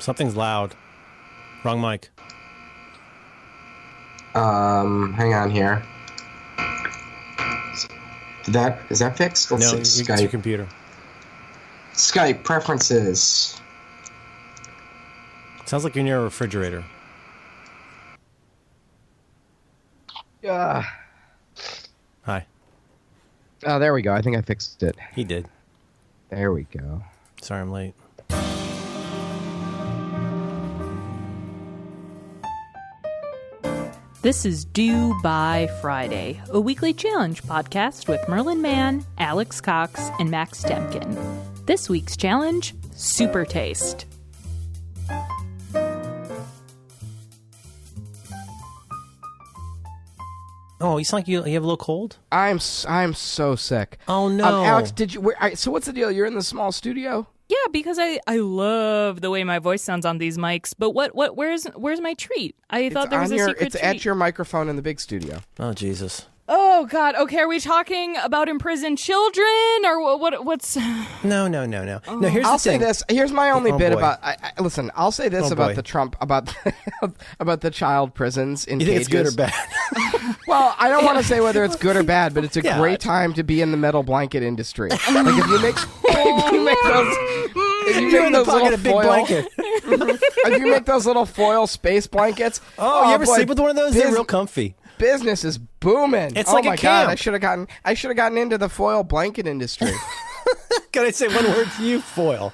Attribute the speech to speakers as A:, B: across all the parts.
A: Something's loud. Wrong mic.
B: Hang on here. Is that fixed? Let's
A: No,
B: see.
A: it's your computer.
B: Skype preferences.
A: Sounds like you're near a refrigerator.
C: Yeah.
A: Hi.
C: Oh, there we go. I think I fixed it.
A: He did.
C: There we go.
A: Sorry I'm late.
D: This is Due By Friday, a weekly challenge podcast with Merlin Mann, Alex Cox, and Max Temkin. This week's challenge, Super Taste.
A: Oh, you sound like you have a little cold?
C: I'm so sick.
A: Oh, no.
C: Alex, did you? So what's the deal? You're in the small studio?
D: Yeah, because I love the way my voice sounds on these mics, but where's my treat? I thought there was a secret
C: It's
D: treat.
C: at your microphone in the big studio.
A: Oh, Jesus.
D: Oh, God. Okay, are we talking about imprisoned children, or what's...
A: No. No, here's
C: I'll
A: the
C: say
A: thing.
C: this. Here's my only
A: Oh,
C: bit
A: boy.
C: about. Listen, I'll say this
A: Oh,
C: about
A: boy.
C: the Trump about the child prisons in
A: You think
C: cages.
A: it's good or bad?
C: Well, I don't want to say whether it's good or bad, but it's a
A: Yeah.
C: great time to be in the metal blanket industry. Like if you make
A: You're in the pocket
C: little
A: of big
C: foil,
A: blanket.
C: if you make those little foil space blankets.
A: Oh, you ever
C: boy,
A: sleep with one of those? They're real comfy.
C: Business is booming.
A: It's
C: oh
A: like a
C: my God,
A: camp.
C: I should have gotten into the foil blanket industry.
A: Can I say one word to you? Foil.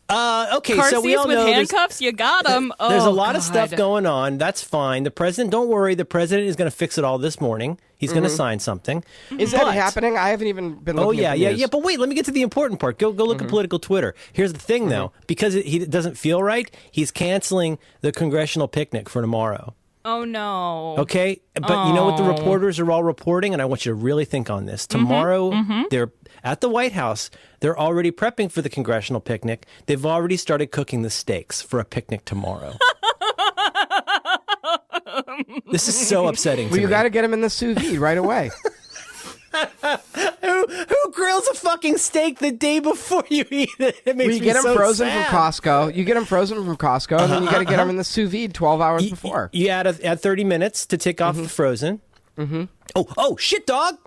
A: Okay,
D: Car
A: so we
D: seats
A: all
D: with
A: know
D: handcuffs, you got them.
A: there's a lot of stuff going on. That's fine. The president, don't worry. The president is going to fix it all this morning. He's going to sign something.
C: Is that happening? I haven't even been looking at the news.
A: Yeah. But wait, let me get to the important part. Go look at political Twitter. Here's the thing, though. Because he doesn't feel right, he's canceling the congressional picnic for tomorrow.
D: Oh, no.
A: Okay? But you know what the reporters are all reporting? And I want you to really think on this. Tomorrow, they're at the White House. They're already prepping for the congressional picnic. They've already started cooking the steaks for a picnic tomorrow. This is so upsetting to
C: Well, you
A: me.
C: got to get him in the sous vide right away.
A: Who grills a fucking steak the day before you eat it? It makes
C: Well, you
A: me
C: get them
A: so
C: frozen
A: sad.
C: from Costco. You get them frozen from Costco, and then you got to get them in the sous vide 12 hours before.
A: You add 30 minutes to take off the frozen. Oh, shit, dog.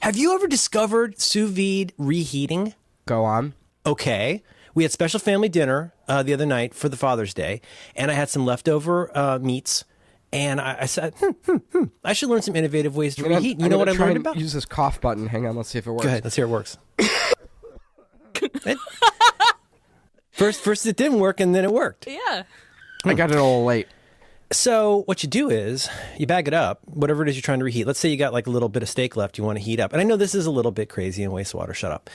A: Have you ever discovered sous vide reheating?
C: Go on.
A: Okay. We had special family dinner the other night for the Father's Day, and I had some leftover meats. And I said, I should learn some innovative ways to reheat. You know what I learned about?
C: Use this cough button. Hang on, let's see if it works.
A: Go ahead. Let's hear it works. First it didn't work, and then it worked.
D: Yeah.
C: I got it a little late.
A: So what you do is you bag it up, whatever it is you're trying to reheat. Let's say you got like a little bit of steak left you want to heat up. And I know this is a little bit crazy and wastewater. Shut up.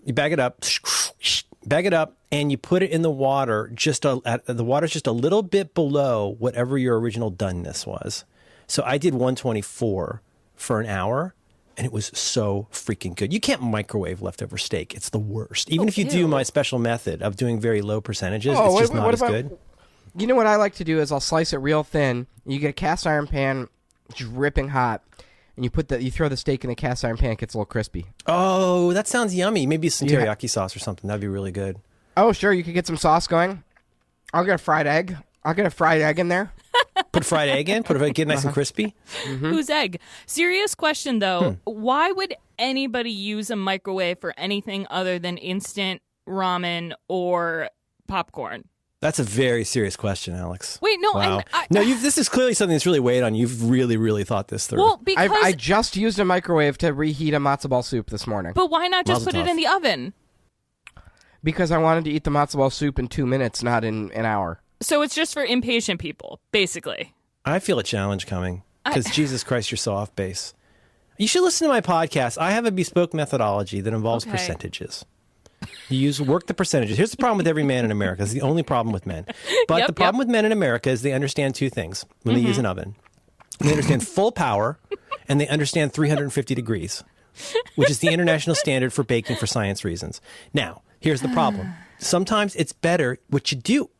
A: You bag it up, and you put it in the water. The water's just a little bit below whatever your original doneness was. So I did 124 for an hour, and it was so freaking good. You can't microwave leftover steak. It's the worst. Even if you do my special method of doing very low percentages, it's just not as good.
C: You know what I like to do is I'll slice it real thin. You get a cast iron pan, dripping hot, and you throw the steak in the cast iron pan. It gets a little crispy.
A: Oh, that sounds yummy. Maybe some teriyaki sauce or something. That'd be really good.
C: Oh, sure. You could get some sauce going. I'll get a fried egg. I'll get a fried egg in there.
A: Put a fried egg in. Get it nice and crispy.
D: Whose egg? Serious question, though. Why would anybody use a microwave for anything other than instant ramen or popcorn?
A: That's a very serious question, Alex.
D: Wait, no.
A: Wow. This is clearly something that's really weighed on you. You've really, really thought this through.
D: Well, because...
C: I just used a microwave to reheat a matzo ball soup this morning.
D: But why not just
A: Mazel
D: put it
A: tov.
D: in the oven?
C: Because I wanted to eat the matzo ball soup in 2 minutes, not in an hour.
D: So it's just for impatient people, basically.
A: I feel a challenge coming because Jesus Christ, you're so off base. You should listen to my podcast. I have a bespoke methodology that involves percentages. You work the percentages. Here's the problem with every man in America. It's the only problem with men. But the problem with men in America is they understand two things when they use an oven. They understand full power, and they understand 350 degrees, which is the international standard for baking for science reasons. Now, here's the problem. Sometimes it's better what you do.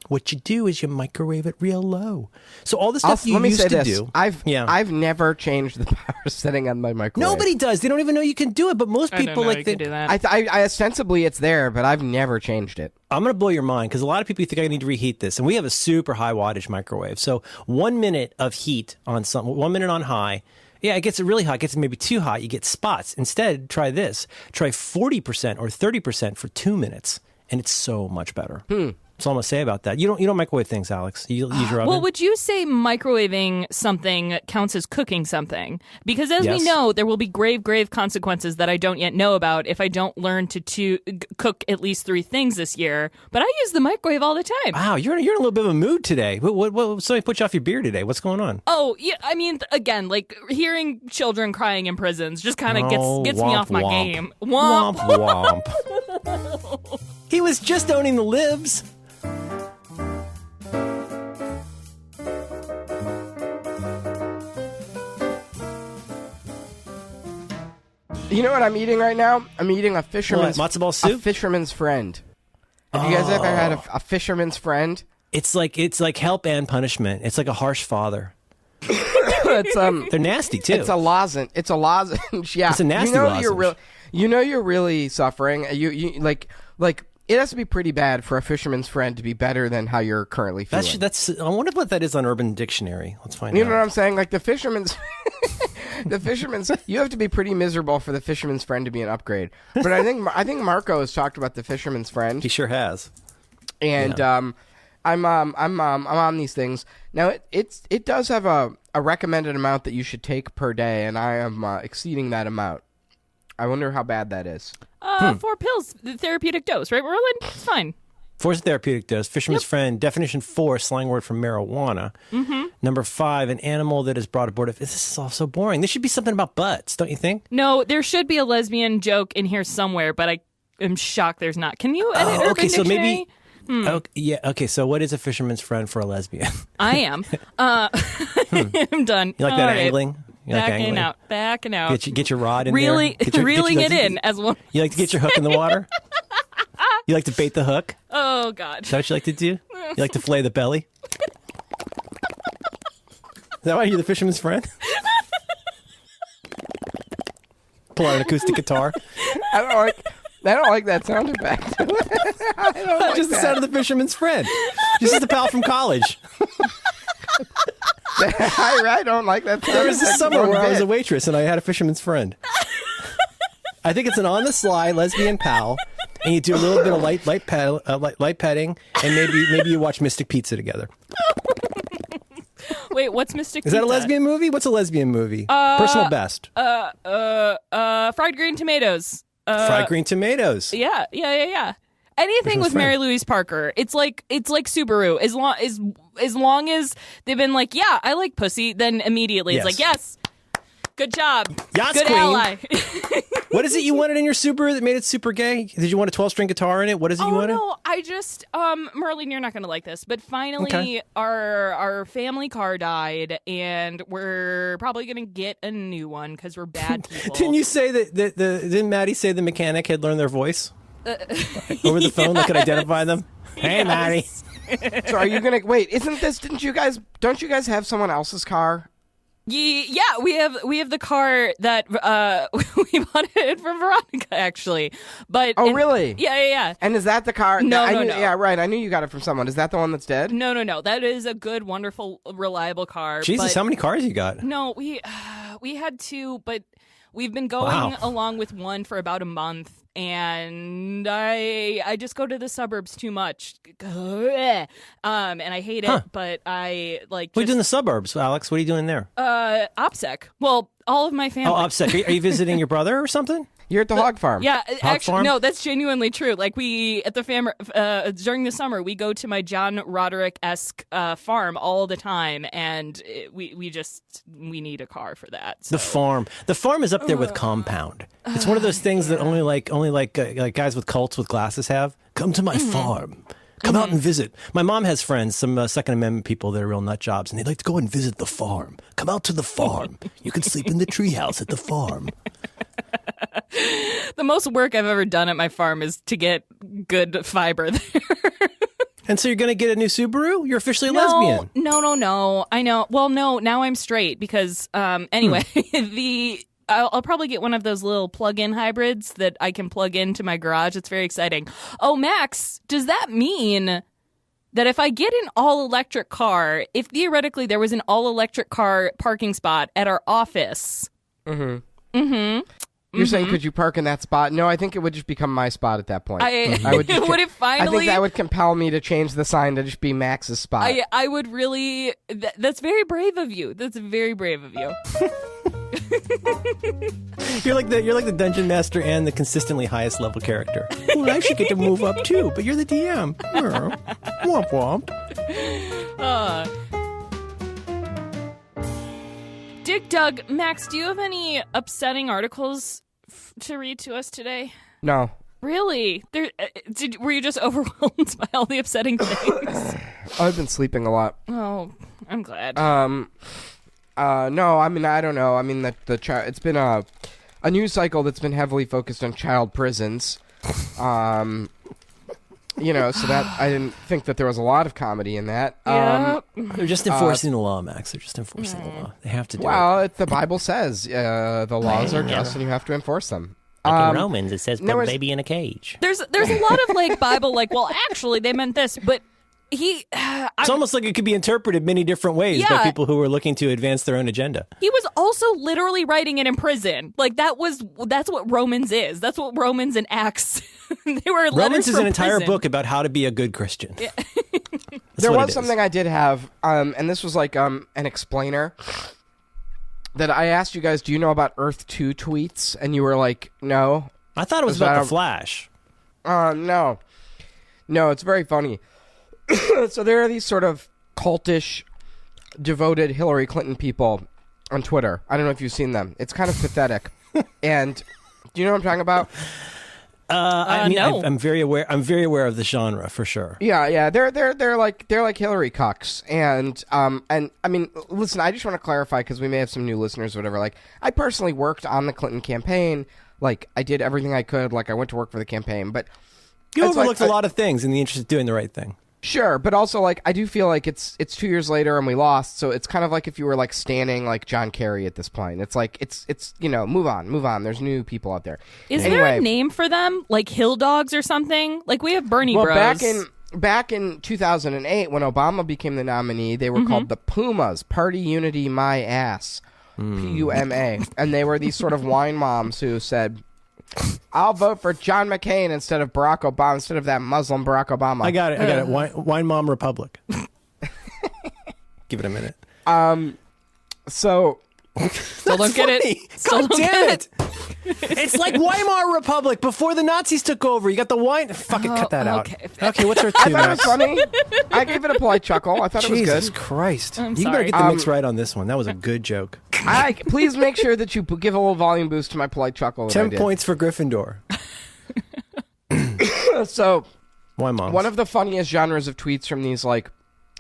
A: What you do is you microwave it real low. So all the stuff you
C: let me
A: used
C: say
A: to
C: this.
A: do.
C: I've never changed the power setting on my microwave.
A: Nobody does. They don't even know you can do it. But most
D: I don't
A: people
D: know
A: like
D: you
A: they.
D: could do that.
C: I ostensibly it's there, but I've never changed it.
A: I'm going to blow your mind because a lot of people think I need to reheat this. And we have a super high wattage microwave. So 1 minute of heat on 1 minute on high. Yeah, it gets really hot. It gets maybe too hot. You get spots. Instead, try this. Try 40% or 30% for 2 minutes. And it's so much better. That's all I'm going to say about that. You don't microwave things, Alex. You use your oven?
D: Well, would you say microwaving something counts as cooking something? Because as we
A: Yes.
D: know, there will be grave consequences that I don't yet know about if I don't learn to cook at least 3 things this year. But I use the microwave all the time.
A: Wow, you're in a little bit of a mood today. What somebody put you off your beer today? What's going on?
D: Oh, yeah, I mean, again, like hearing children crying in prisons just kind of
A: Oh,
D: gets me
A: womp,
D: off my
A: womp.
D: game. Womp.
A: Womp womp. He was just owning the libs.
C: You know what I'm eating right now? I'm eating a fisherman's
A: What, matzo ball soup?
C: A fisherman's friend. Have you guys ever had a fisherman's friend?
A: It's like help and punishment. It's like a harsh father.
C: It's
A: They're nasty too.
C: It's a lozenge. It's a lozenge. Yeah,
A: It's a nasty
C: you know
A: lozenge.
C: you're really suffering. You like it has to be pretty bad for a fisherman's friend to be better than how you're currently feeling.
A: That's. I wonder what that is on Urban Dictionary. Let's find
C: You
A: out.
C: know what I'm saying? Like the fisherman's, you have to be pretty miserable for the fisherman's friend to be an upgrade. But I think Marco has talked about the fisherman's friend,
A: He sure has.
C: and I'm on these things now. It does have a recommended amount that you should take per day, and I am exceeding that amount. I wonder how bad that is.
D: 4 pills, the therapeutic dose, right, Merlin? It's fine.
A: 4 is therapeutic dose. Fisherman's friend. Definition 4, slang word for marijuana. Mm-hmm. Number 5, an animal that is brought aboard. This is all so boring. This should be something about butts, don't you think?
D: No, there should be a lesbian joke in here somewhere, but I am shocked there's not. Can you edit Urban
A: okay, so
D: Dictionary?
A: maybe. Okay, yeah. Okay, so what is a fisherman's friend for a lesbian?
D: I am. I'm done.
A: You like
D: All
A: that
D: right.
A: angling? You like
D: Backing
A: angling?
D: out. Backing out.
A: Get your rod in
D: Really,
A: there.
D: reeling it in as one.
A: You like to get your hook in the water? You like to bait the hook?
D: Oh, God.
A: Is that what you like to do? You like to fillet the belly? Is that why you're the fisherman's friend? Pull out an acoustic guitar.
C: I don't like that sound effect. I don't like
A: Just the
C: that.
A: sound of the fisherman's friend. Just a pal from college.
C: I don't like that sound
A: There was this
C: effect
A: summer
C: one
A: where I was
C: bit.
A: a waitress and I had a fisherman's friend. I think it's an on-the-sly lesbian pal, and you do a little bit of light petting, and maybe you watch Mystic Pizza together.
D: Wait, what's Mystic
A: Is that a
D: Pizza?
A: lesbian movie? What's a lesbian movie? Personal best.
D: Fried green tomatoes.
A: Fried green tomatoes.
D: Yeah. Anything
A: Christmas
D: with
A: friend.
D: Mary Louise Parker, it's like Subaru. As long as they've been like, yeah, I like pussy, then immediately it's
A: Yes.
D: like, yes, good job,
A: Yes,
D: good
A: queen.
D: ally.
A: What is it you wanted in your Subaru that made it super gay? Did you want a 12-string guitar in it? What is it you
D: Oh
A: wanted?
D: no, I just Merlin, you're not gonna like this, but finally
A: Okay.
D: our family car died, and we're probably gonna get a new one because we're bad people.
A: Didn't you say that didn't Maddie say the mechanic had learned their voice over the phone? That could identify them. Hey, Maddie.
C: So are you gonna wait? Don't you guys have someone else's car?
D: Yeah, we have the car that we bought it from Veronica actually. But
C: Oh, really?
D: Yeah.
C: And is that the car?
D: No,
C: I
D: no,
C: knew,
D: no.
C: Yeah, right. I knew you got it from someone. Is that the one that's dead?
D: No. That is a good, wonderful, reliable car.
A: Jesus,
D: but
A: how many cars you got?
D: No, we had 2, but we've been going
A: Wow.
D: along with one for about a month, and I just go to the suburbs too much. And I hate it, but I like
A: What are you
D: just
A: doing in the suburbs, Alex? What are you doing there?
D: OPSEC. Well, all of my family.
A: Oh, OPSEC. Are you visiting your brother or something?
C: You're at the hog farm.
D: Yeah, actually,
A: farm?
D: no, that's genuinely true. Like we at the during the summer, we go to my John Roderick-esque farm all the time, and we need a car for that. So.
A: The farm. The farm is up there with compound. It's one of those things that only like guys with cults with glasses have. Come to my farm. Come out and visit. My mom has friends, some Second Amendment people that are real nut jobs, and they like to go and visit the farm. Come out to the farm. You can sleep in the treehouse at the farm.
D: The most work I've ever done at my farm is to get good fiber there.
A: And so you're going to get a new Subaru? You're officially a lesbian.
D: No. I know. Well, no, now I'm straight because, anyway, I'll probably get one of those little plug-in hybrids that I can plug into my garage. It's very exciting. Oh, Max, does that mean that if I get an all-electric car, if theoretically there was an all-electric car parking spot at our office...
C: You're saying could you park in that spot? No, I think it would just become my spot at that point. I would just
D: would it finally?
C: I think that would compel me to change the sign to just be Max's spot.
D: I would really. That's very brave of you. That's very brave of you.
A: You're like the dungeon master and the consistently highest level character. Well, I should get to move up too, but you're the DM. Womp womp.
D: Dick Doug, Max, do you have any upsetting articles to read to us today?
C: No.
D: Really? Were you just overwhelmed by all the upsetting things?
C: I've been sleeping a lot.
D: Oh, I'm glad.
C: No, I mean, I don't know. I mean, it's been a news cycle that's been heavily focused on child prisons. You know, so that I didn't think that there was a lot of comedy in that.
D: Yeah.
A: They're just enforcing the law, Max. They're just enforcing the law. They have to do it.
C: Well, the Bible says the laws are just and you have to enforce them.
E: Like in Romans, it says put a baby in a cage.
D: There's a lot of like Bible, like, well, actually, they meant this, but
A: it's almost like it could be interpreted many different ways by people who are looking to advance their own agenda.
D: He was also literally writing it in prison. Like that's what Romans is. That's what Romans and Acts. They were
A: Romans is an entire
D: prison.
A: book about how to be a good Christian. Yeah.
C: There was something I did have, and this was like an explainer that I asked you guys, do you know about Earth 2 tweets? And you were like, no.
A: I thought it was about the Flash.
C: No, it's very funny. So there are these sort of cultish, devoted Hillary Clinton people on Twitter. I don't know if you've seen them. It's kind of pathetic. And do you know what I'm talking about?
A: I mean,
D: no.
A: I'm very aware. I'm very aware of the genre for sure.
C: Yeah. They're like Hillary cucks. And I mean, listen, I just want to clarify because we may have some new listeners or whatever. Like, I personally worked on the Clinton campaign. Like, I did everything I could. Like, I went to work for the campaign, but
A: you overlooked a lot of things in the interest of doing the right thing.
C: Sure, but also, like, I do feel like it's 2 years later and we lost, so it's kind of like if you were, like, standing like John Kerry at this point. It's like, it's you know, move on. There's new people out there.
D: Is there a name for them? Like Hill Dogs or something? Like, we have Bernie Bros.
C: Back in 2008, when Obama became the nominee, they were called the Pumas, Party Unity My Ass, Puma. And they were these sort of wine moms who said, I'll vote for John McCain instead of Barack Obama, instead of that Muslim Barack Obama.
A: I got it. Wine Mom Republic. Give it a minute.
C: So
D: still don't get it.
A: God damn it! It's like Weimar Republic before the Nazis took over. You got the wine. Fuck it, cut that out. Okay, what's our two?
C: I thought it was funny. I gave it a polite chuckle. I thought it was good.
A: Jesus Christ!
D: I'm
A: you
D: sorry.
A: better get the mix right on this one. That was a good joke.
C: Please make sure that you give a little volume boost to my polite chuckle.
A: 10 points for Gryffindor.
C: So,
A: Wine moms.
C: One of the funniest genres of tweets from these like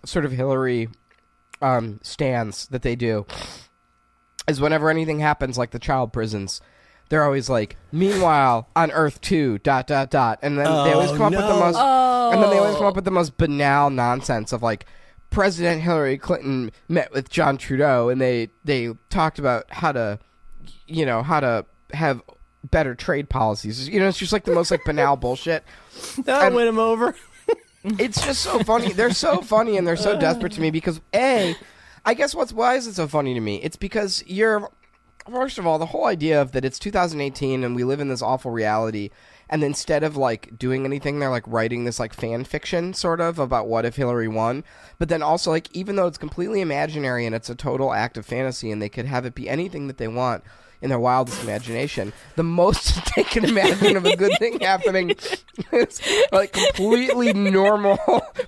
C: sort of Hillary stands that they do is whenever anything happens, like the child prisons. They're always like, meanwhile, on Earth 2, ... And then they always come up with the most and then they always come up with the most banal nonsense of like President Hillary Clinton met with John Trudeau and they talked about how to have better trade policies. You know, it's just like the most like banal bullshit.
A: That'll win him over.
C: It's just so funny. They're so funny and they're so desperate to me because I guess why is it so funny to me? It's because first of all, the whole idea of that it's 2018 and we live in this awful reality, and instead of like doing anything, they're like writing this like fan fiction sort of about what if Hillary won. But then also like even though it's completely imaginary and it's a total act of fantasy and they could have it be anything that they want in their wildest imagination, the most they can imagine of a good thing happening is like completely normal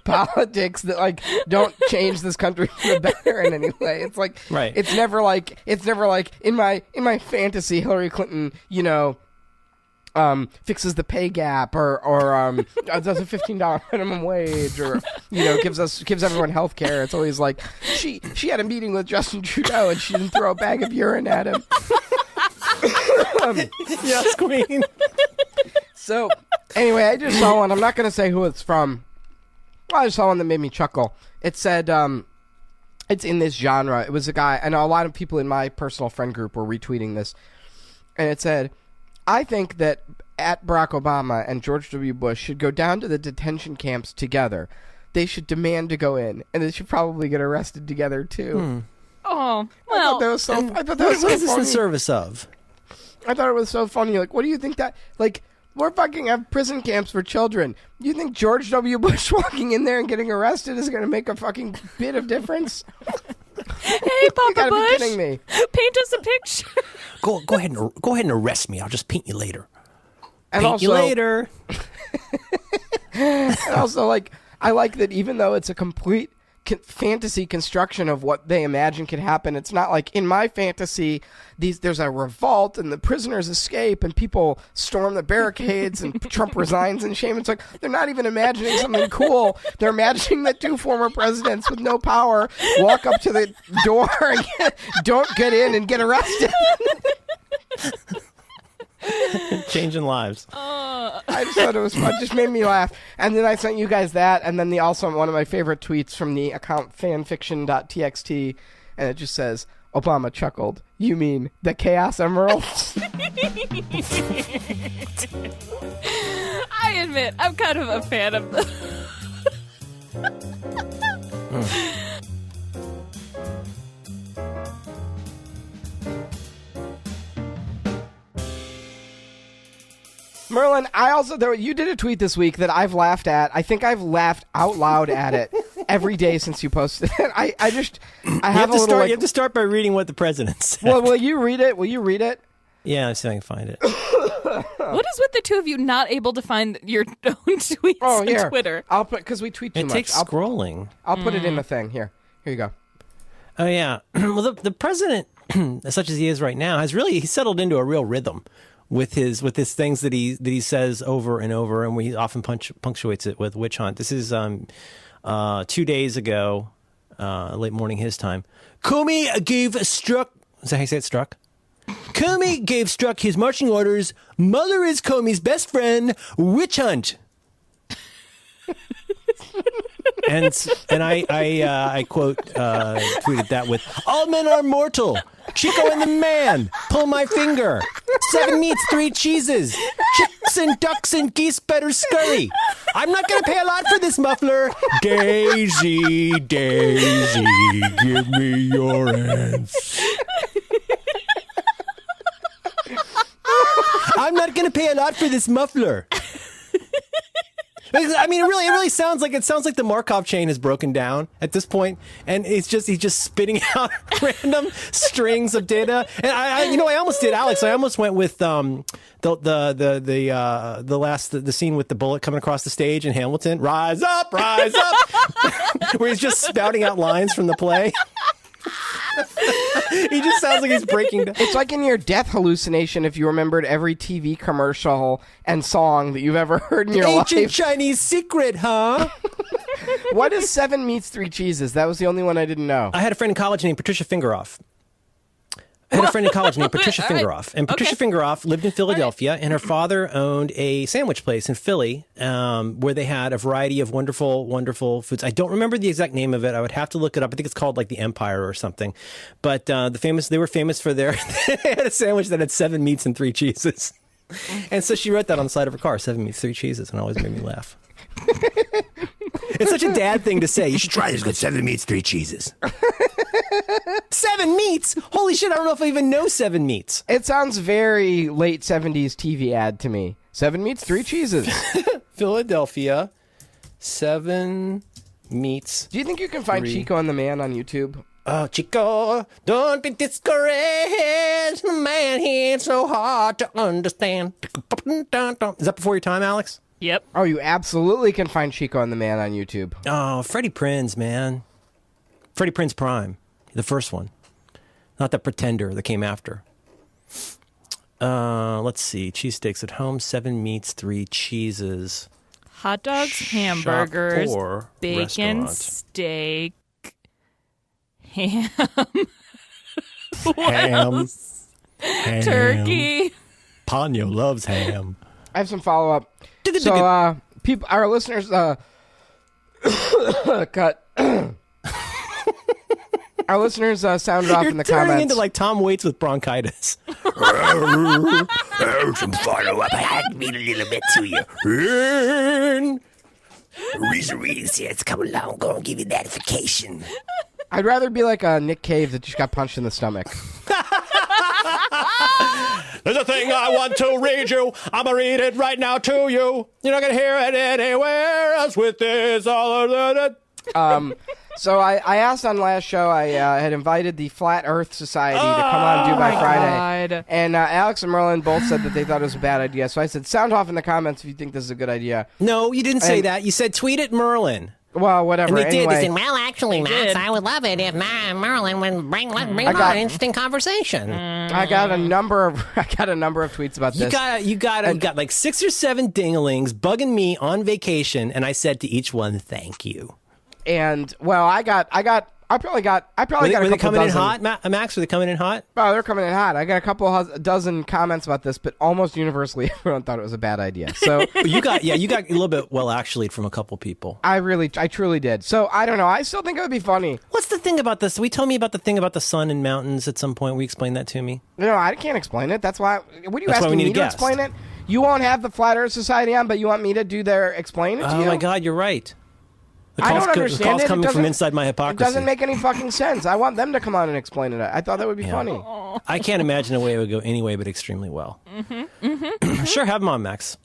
C: politics that like don't change this country for the better in any way. It's like
A: right.
C: It's never like in my fantasy Hillary Clinton, you know, fixes the pay gap or does a $15 minimum wage or, you know, gives everyone health care. It's always like she had a meeting with Justin Trudeau and she didn't throw a bag of urine at him.
A: Yes, Queen.
C: So anyway, I just saw one. I'm not going to say who it's from, Well, I saw one that made me chuckle. It said, it's in this genre. It was a guy, I know a lot of people in my personal friend group were retweeting this, and it said, I think that at Barack Obama and George W. Bush should go down to the detention camps together. They should demand to go in, and they should probably get arrested together, too.
D: Oh,
C: I thought that
D: well.
C: was so, I thought that
A: What
C: was so
A: is this in
C: funny.
A: service of?
C: I thought it was so funny. Like, what do you think that, like, we're fucking have prison camps for children. You think George W. Bush walking in there and getting arrested is going to make a fucking bit of difference?
D: Hey,
C: You
D: Papa
C: gotta
D: Bush.
C: be kidding me.
D: Paint us a picture.
A: Go ahead and arrest me. I'll just paint you later.
C: And
A: Paint
C: also,
A: you later.
C: and also, like, I like that even though it's a complete fantasy construction of what they imagine could happen, it's not like in my fantasy there's a revolt and the prisoners escape and people storm the barricades and Trump resigns in shame. It's like they're not even imagining something cool. They're imagining that two former presidents with no power walk up to the door and don't get in and get arrested.
A: Changing lives.
C: I just thought it was fun. It just made me laugh. And then I sent you guys that, and then also one of my favorite tweets from the account fanfiction.txt, and it just says, Obama chuckled. You mean the Chaos Emeralds?
D: I admit, I'm kind of a fan of the.
C: Merlin, you did a tweet this week that I've laughed at. I think I've laughed out loud at it every day since you posted it. I have a little.
A: You have to start by reading what the president said.
C: Well, will you read it? Will you read it?
A: Yeah, let's see if I can find it.
D: What is with the two of you not able to find your own tweets
C: Oh,
D: on
C: here.
D: Twitter?
C: I'll put, because we tweet too
A: It
C: much.
A: takes scrolling.
C: I'll put it in the thing. Here you go.
A: Oh yeah. Well, the president, such as he is right now, he's settled into a real rhythm with his things that he says over and over, and we often punctuates it with witch hunt. This is 2 days ago, late morning his time. Comey gave Struck. Is that how you say it? Struck. Comey gave Struck his marching orders. Mueller is Comey's best friend. Witch hunt. and I quote tweeted that with, all men are mortal. Chico and the man. Pull my finger. 7 meats, 3 cheeses. Chicks and ducks and geese better scurry. I'm not going to pay a lot for this muffler. Daisy, Daisy, give me your hands. I'm not going to pay a lot for this muffler. I mean, it really sounds like the Markov chain is broken down at this point, and he's just spitting out random strings of data. And I almost did, Alex. I almost went with the scene with the bullet coming across the stage in Hamilton. Rise up, where he's just spouting out lines from the play. He just sounds like he's breaking down.
C: It's like in your death hallucination if you remembered every TV commercial and song that you've ever heard in your
A: Ancient
C: life.
A: Chinese secret, huh?
C: What is 7 meats, 3 cheeses? That was the only one I didn't know.
A: I had a friend in college named Patricia Fingeroff. And Patricia Fingeroff lived in Philadelphia, and her father owned a sandwich place in Philly where they had a variety of wonderful, wonderful foods. I don't remember the exact name of it. I would have to look it up. I think it's called like the Empire or something. But they were famous for they had a sandwich that had 7 meats and 3 cheeses. And so she wrote that on the side of her car, 7 meats, 3 cheeses, and it always made me laugh. It's such a dad thing to say. You should try this with 7 meats, 3 cheeses. 7 meats? Holy shit, I don't know if I even know 7 meats.
C: It sounds very late 70s TV ad to me. 7 meats, 3 cheeses.
A: Philadelphia, 7 meats.
C: Do you think you can find
A: 3.
C: Chico and the Man on YouTube?
A: Oh, Chico, don't be discouraged. The man, he ain't so hard to understand. Is that before your time, Alex?
D: Yep.
C: Oh, you absolutely can find Chico and the Man on YouTube.
A: Oh, Freddie Prinze, man. Freddie Prinze Prime, the first one. Not the Pretender that came after. Let's see. Cheesesteaks at home, 7 meats, 3 cheeses.
D: Hot dogs, hamburgers,
A: Shop or
D: bacon,
A: restaurant.
D: steak, ham,
A: Ham.
D: turkey.
A: Ponyo loves ham.
C: I have some follow-up. So, people, our listeners, Cut. Our listeners sounded off in the
A: turning
C: comments.
A: into like Tom Waits with bronchitis.
E: Some follow-up. I had to read a little bit to you. Reason reading here. It's coming along. I'm going to give you that notification.
C: I'd rather be like Nick Cave that just got punched in the stomach.
A: There's a thing I want to read you. I'm going to read it right now to you. You're not going to hear it anywhere else with this.
C: So I asked on last show, I had invited the Flat Earth Society to come on Do by Friday.
D: God.
C: And Alex and Merlin both said that they thought it was a bad idea. So I said, sound off in the comments if you think this is a good idea.
A: No, you didn't say that. You said tweet at Merlin.
C: Well, whatever.
A: And they did.
C: Anyway,
A: They said,
E: Well, actually, Max, I would love it if Merlin would bring on an interesting conversation.
C: I got a number of tweets about this.
A: You got like 6 or 7 dinglings bugging me on vacation, and I said to each one, thank you.
C: And well, I probably got a couple
A: Were they coming in
C: dozen.
A: hot, Max? Were they coming in hot?
C: Oh, they're coming in hot. I got a couple dozen comments about this, but almost universally, everyone thought it was a bad idea. So
A: you got a little bit actually from a couple people.
C: I truly did. So I don't know. I still think it would be funny.
A: What's the thing about this? We told me about the thing about the sun and mountains at some point. Will you explain that to me?
C: No, I can't explain it. That's why. What are you
A: That's why we
C: asking
A: need
C: me
A: a
C: to
A: guest.
C: explain it? You won't have the Flat Earth Society on, but you want me to do their explain it to you?
A: Oh my God, you're right. The
C: I
A: call's,
C: don't
A: the
C: understand
A: call's
C: it. It
A: coming from
C: doesn't-
A: inside my
C: It
A: hypocrisy.
C: doesn't make any fucking sense. I want them to come on and explain it. I thought that would be funny.
A: I can't imagine a way it would go any way but extremely well. Sure, have them on, Max.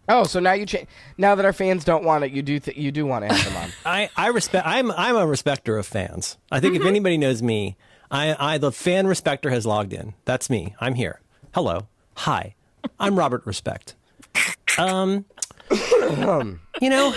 C: Oh, so now you change. Now that our fans don't want it, you do want to have them on.
A: I respect. I'm a respecter of fans. I think if anybody knows me, the fan respecter has logged in. That's me. I'm here. Hello. Hi. I'm Robert Respect.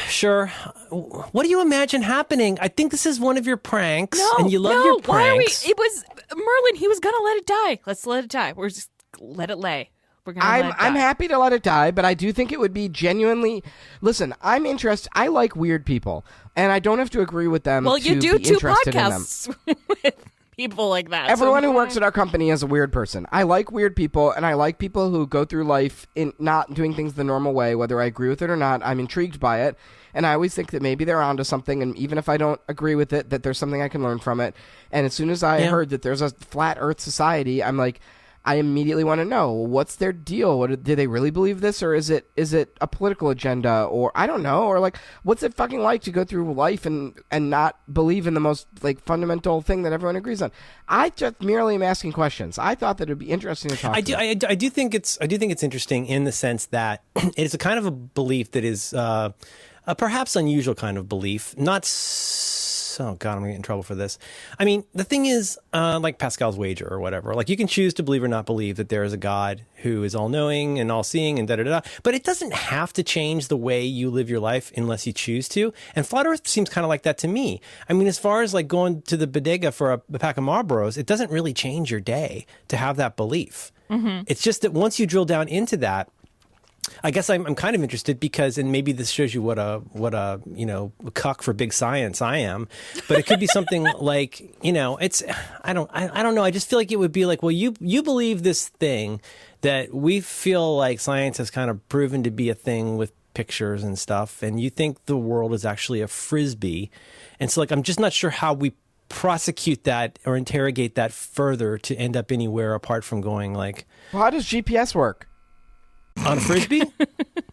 A: Sure. What do you imagine happening? I think this is one of your pranks, and you love your
D: Why are we?
A: pranks.
D: It was Merlin. He was gonna let it die. Let's let it die. We're just let it lay. We're gonna. let it
C: I'm
D: die.
C: happy to let it die, but I do think it would be genuinely. Listen, I'm interested. I like weird people, and I don't have to agree with them.
D: Well,
C: to
D: you do
C: be
D: 2
C: interested in them.
D: podcasts with people like that.
C: Everyone
D: so,
C: who works at our company is a weird person. I like weird people, and I like people who go through life in not doing things the normal way, whether I agree with it or not. I'm intrigued by it, and I always think that maybe they're onto something, and even if I don't agree with it, that there's something I can learn from it. And as soon as I heard that there's a Flat Earth Society, I'm like, I immediately want to know, what's their deal? Do they really believe this, or is it a political agenda, or I don't know, or like, what's it fucking like to go through life and not believe in the most like fundamental thing that everyone agrees on? I just merely am asking questions. I thought that it would be interesting to talk.
A: I do think it's interesting in the sense that it's a kind of a belief that is a perhaps unusual kind of belief. Oh God, I'm gonna get in trouble for this. I mean, the thing is, like Pascal's wager or whatever. Like you can choose to believe or not believe that there is a God who is all-knowing and all-seeing and da-da-da. But it doesn't have to change the way you live your life unless you choose to. And Flat Earth seems kind of like that to me. I mean, as far as like going to the bodega for a pack of Marlboros, it doesn't really change your day to have that belief. Mm-hmm. It's just that once you drill down into that, I guess I'm kind of interested because, and maybe this shows you what a cuck for big science I am, but it could be something like, it's, I don't know. I just feel like it would be like, well, you believe this thing that we feel like science has kind of proven to be a thing with pictures and stuff. And you think the world is actually a Frisbee. And so like, I'm just not sure how we prosecute that or interrogate that further to end up anywhere apart from going like,
C: well, how does GPS work?
A: On a Frisbee?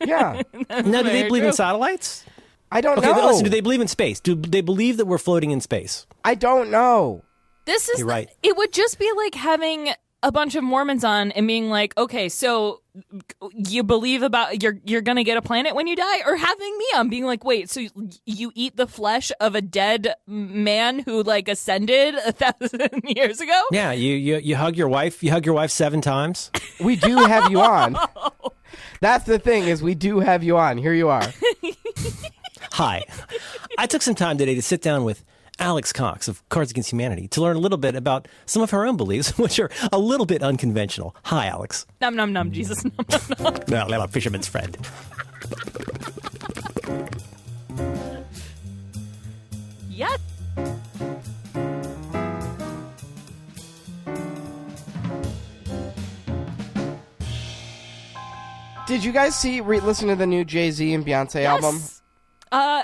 C: Yeah.
A: Now, do they believe in satellites?
C: I don't
A: Okay,
C: know.
A: listen, do they believe in space? Do they believe that we're floating in space?
C: I don't know.
D: This is
A: You're right.
D: It would just be like having a bunch of Mormons on and being like, okay, so you believe about you're gonna get a planet when you die, or having me on being like, wait, so you eat the flesh of a dead man who like ascended 1,000 years ago?
A: Yeah, you hug your wife. You hug your wife 7 times.
C: We do have you on. That's the thing, is we do have you on. Here you are.
A: Hi, I took some time today to sit down with Alex Cox of Cards Against Humanity to learn a little bit about some of her own beliefs, which are a little bit unconventional. Hi, Alex.
D: Num num num, Jesus. Num, num, num.
A: Well, I'm a fisherman's friend.
D: Yes.
C: Did you guys listen to the new Jay-Z and Beyonce album?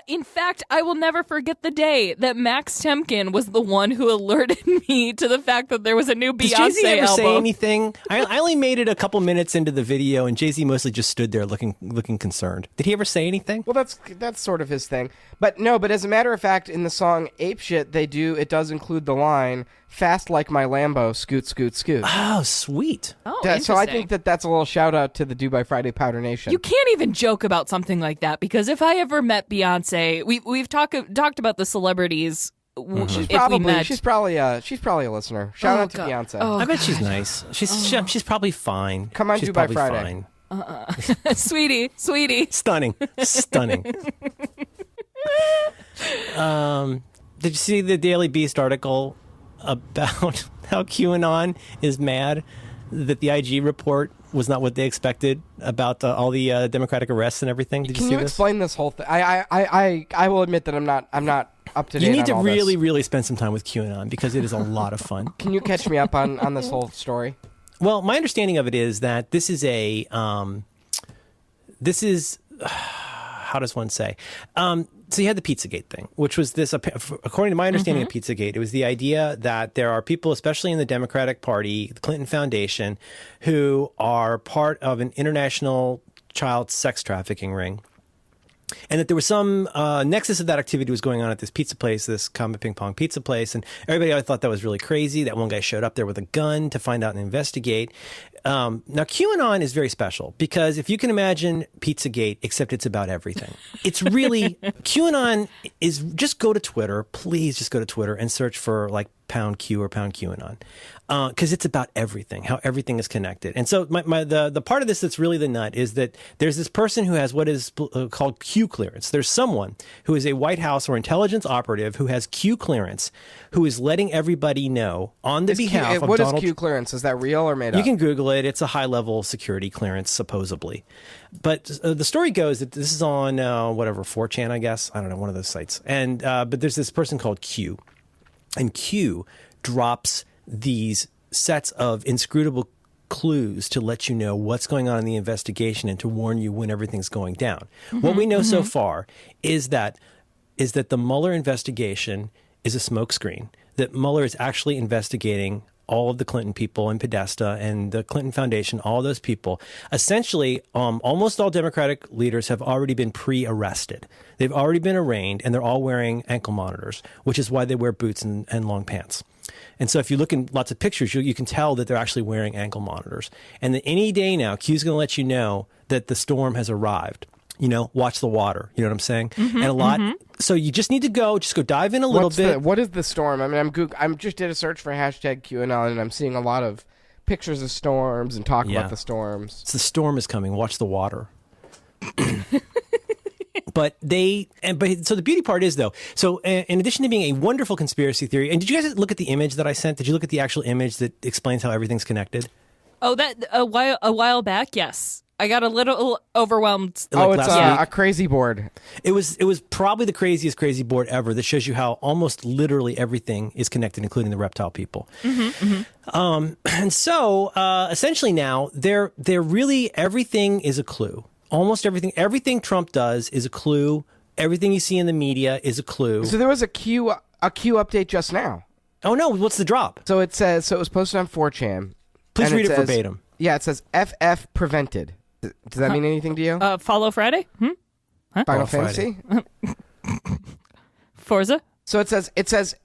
D: In fact, I will never forget the day that Max Temkin was the one who alerted me to the fact that there was a new
A: Does
D: Beyonce
A: Jay-Z ever
D: album.
A: say anything? I only made it a couple minutes into the video, and Jay-Z mostly just stood there looking concerned. Did he ever say anything?
C: Well, that's sort of his thing. But no, but as a matter of fact, in the song Ape Shit, it does include the line, "Fast like my Lambo, scoot, scoot, scoot."
A: Oh, sweet.
D: Oh,
C: So I
D: interesting.
C: think that's a little shout out to the Do by Friday Powder Nation.
D: You can't even joke about something like that, because if I ever met Beyonce, we've talked about the celebrities.
C: She's
D: if we met,
C: she's probably a listener. Shout
D: Oh,
C: out to
D: God.
C: Beyonce.
D: Oh,
A: I bet she's nice. She's probably fine.
C: Come on,
A: she's
C: Do by
A: probably
C: Friday.
A: fine.
D: sweetie.
A: Stunning. Did you see the Daily Beast article about how QAnon is mad that the IG report was not what they expected about all the Democratic arrests and everything? Did you
C: Can
A: see
C: you
A: this?
C: explain this whole thing? I will admit that I'm not up to date.
A: You need
C: on
A: to
C: all
A: really,
C: this.
A: really spend some time with QAnon because it is a lot of fun.
C: Can you catch me up on this whole story?
A: Well, my understanding of it is that this is how does one say? So you had the Pizzagate thing, which was this, according to my understanding of Pizzagate, it was the idea that there are people, especially in the Democratic Party, the Clinton Foundation, who are part of an international child sex trafficking ring. And that there was some nexus of that activity was going on at this pizza place, this Combat Ping Pong pizza place. And everybody always thought that was really crazy. That one guy showed up there with a gun to find out and investigate. Now, QAnon is very special because if you can imagine Pizzagate, except it's about everything. It's really, QAnon is, just go to Twitter. Please just go to Twitter and search for like pound Q or pound QAnon. Because it's about everything, how everything is connected. And so the part of this that's really the nut is that there's this person who has what is called Q clearance. There's someone who is a White House or intelligence operative who has Q clearance, who is letting everybody know on the behalf of
C: what
A: Donald.
C: is Q clearance? Is that real or made
A: You
C: up?
A: can Google it. It's a high-level security clearance, supposedly. But the story goes that this is on, 4chan, I guess. I don't know, one of those sites. And but there's this person called Q. And Q drops these sets of inscrutable clues to let you know what's going on in the investigation and to warn you when everything's going down. What we know so far is that the Mueller investigation is a smokescreen, that Mueller is actually investigating all of the Clinton people and Podesta and the Clinton Foundation, all those people. Essentially, almost all Democratic leaders have already been pre-arrested. They've already been arraigned, and they're all wearing ankle monitors, which is why they wear boots and long pants. And so if you look in lots of pictures, you can tell that they're actually wearing ankle monitors. And that any day now, Q's going to let you know that the storm has arrived. You know, watch the water. You know what I'm saying? And a lot. So you just need to go dive in a little bit.
C: What is the storm? I mean, I'm just did a search for hashtag QAnon, and I'm seeing a lot of pictures of storms and talk about the storms.
A: So the storm is coming. Watch the water. But so the beauty part is though, so in addition to being a wonderful conspiracy theory, and did you guys look at the image that I sent? Did you look at the actual image that explains how everything's connected?
D: Oh, that a while back, yes. I got a little overwhelmed.
A: Like
C: It's
A: last week?
C: a crazy board.
A: It was probably the craziest crazy board ever that shows you how almost literally everything is connected, including the reptile people. And so essentially now they're really, everything is a clue. Almost everything Trump does is a clue. Everything you see in the media is a clue.
C: So there was a Q update just now.
A: Oh no, what's the drop?
C: So it says, it was posted on 4chan.
A: Please
C: and
A: read it
C: says-
A: verbatim.
C: Yeah, it says FF prevented. Does that mean anything to you?
D: Follow Friday?
C: Final
A: Follow Friday.
C: Fantasy?
D: Forza?
C: So it says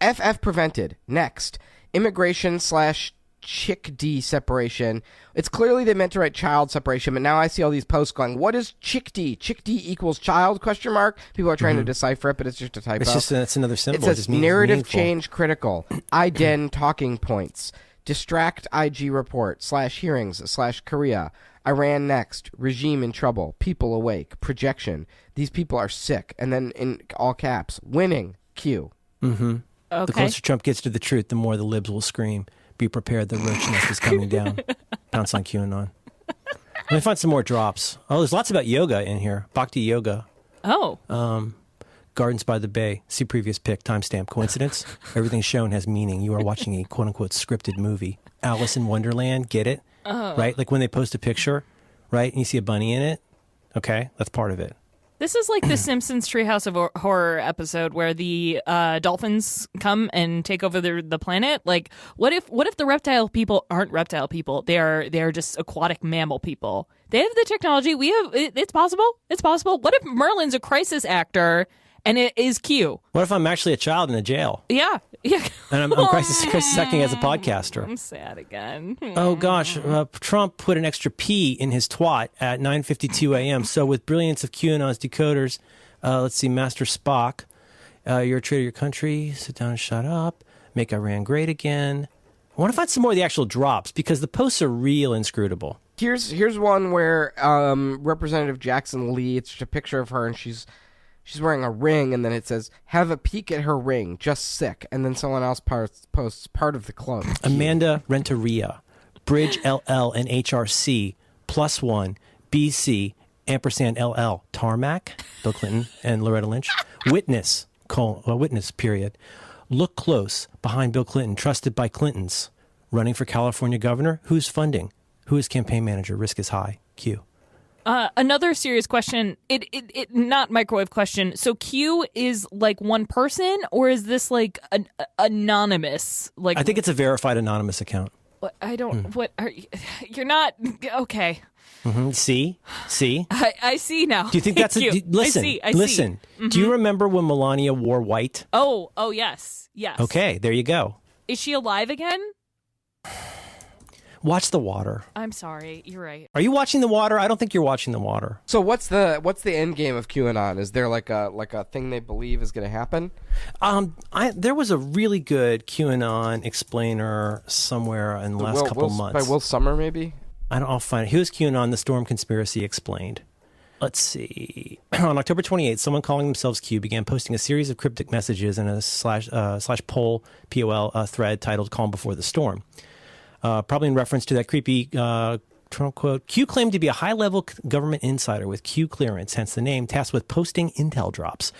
C: FF prevented. Next, immigration / chick D separation. It's clearly they meant to write child separation, but now I see all these posts going, what is chick D? Chick D equals child, question mark? People are trying to decipher it, but it's just a typo.
A: It's another symbol.
C: It
A: It
C: says
A: just means
C: narrative
A: meaningful.
C: change critical. IDEN talking points. Distract IG report / hearings / Korea. Iran next. Regime in trouble. People awake. Projection. These people are sick. And then in all caps, winning. Q.
A: The
D: Okay.
A: closer Trump gets to the truth, the more the libs will scream. Be prepared, the roach nest is coming down. Pounce on QAnon. Let me find some more drops. Oh, there's lots about yoga in here. Bhakti yoga.
D: Oh.
A: Gardens by the Bay. See previous pic. Timestamp. Coincidence? Everything shown has meaning. You are watching a quote-unquote scripted movie. Alice in Wonderland. Get it? Right? Like when they post a picture, right? And you see a bunny in it. Okay? That's part of it.
D: This is like the Simpsons Treehouse of Horror episode where the dolphins come and take over the planet. Like, what if the reptile people aren't reptile people? They are just aquatic mammal people. They have the technology. We have. It's possible. It's possible. What if Merlin's a crisis actor and it is Q?
A: What if I'm actually a child in a jail?
D: Yeah.
A: And I'm crisis acting as a podcaster.
D: I'm sad again.
A: Oh gosh, Trump put an extra P in his twat at 9:52 a.m. So with brilliance of QAnon's decoders, let's see, Master Spock, you're a traitor to your country. Sit down and shut up. Make Iran great again. I want to find some more of the actual drops because the posts are real inscrutable.
C: Here's one where Representative Jackson Lee. It's just a picture of her, and she's wearing a ring, and then it says, "Have a peek at her ring, just sick." And then someone else posts part of the clothes.
A: Amanda Renteria, Bridge LL and HRC, +1, BC, ampersand LL, Tarmac, Bill Clinton and Loretta Lynch, witness, period. Look close, behind Bill Clinton, trusted by Clintons. Running for California governor, who's funding? Who is campaign manager? Risk is high. Q.
D: Another serious question. It not microwave question. So Q is like one person, or is this like an anonymous? Like,
A: I think it's a verified anonymous account.
D: I don't. What are you? You're not okay.
A: Mm-hmm. See.
D: I see now.
A: Do you think that's listen?
D: I see.
A: Listen.
D: Mm-hmm.
A: Do you remember when Melania wore white?
D: Oh, yes.
A: Okay, there you go.
D: Is she alive again?
A: Watch The Water.
D: I'm sorry. You're right.
A: Are you watching The Water? I don't think you're watching The Water.
C: So what's the end game of QAnon? Is there like a thing they believe is going to happen?
A: There was a really good QAnon explainer somewhere in the last couple months.
C: By Will Sommer, maybe?
A: I'll find it. Here's QAnon, the Storm Conspiracy Explained. Let's see. On October 28th, someone calling themselves Q began posting a series of cryptic messages in a slash poll, POL, thread titled Calm Before the Storm. Probably in reference to that creepy Trump quote. Q claimed to be a high-level government insider with Q clearance, hence the name, tasked with posting intel drops,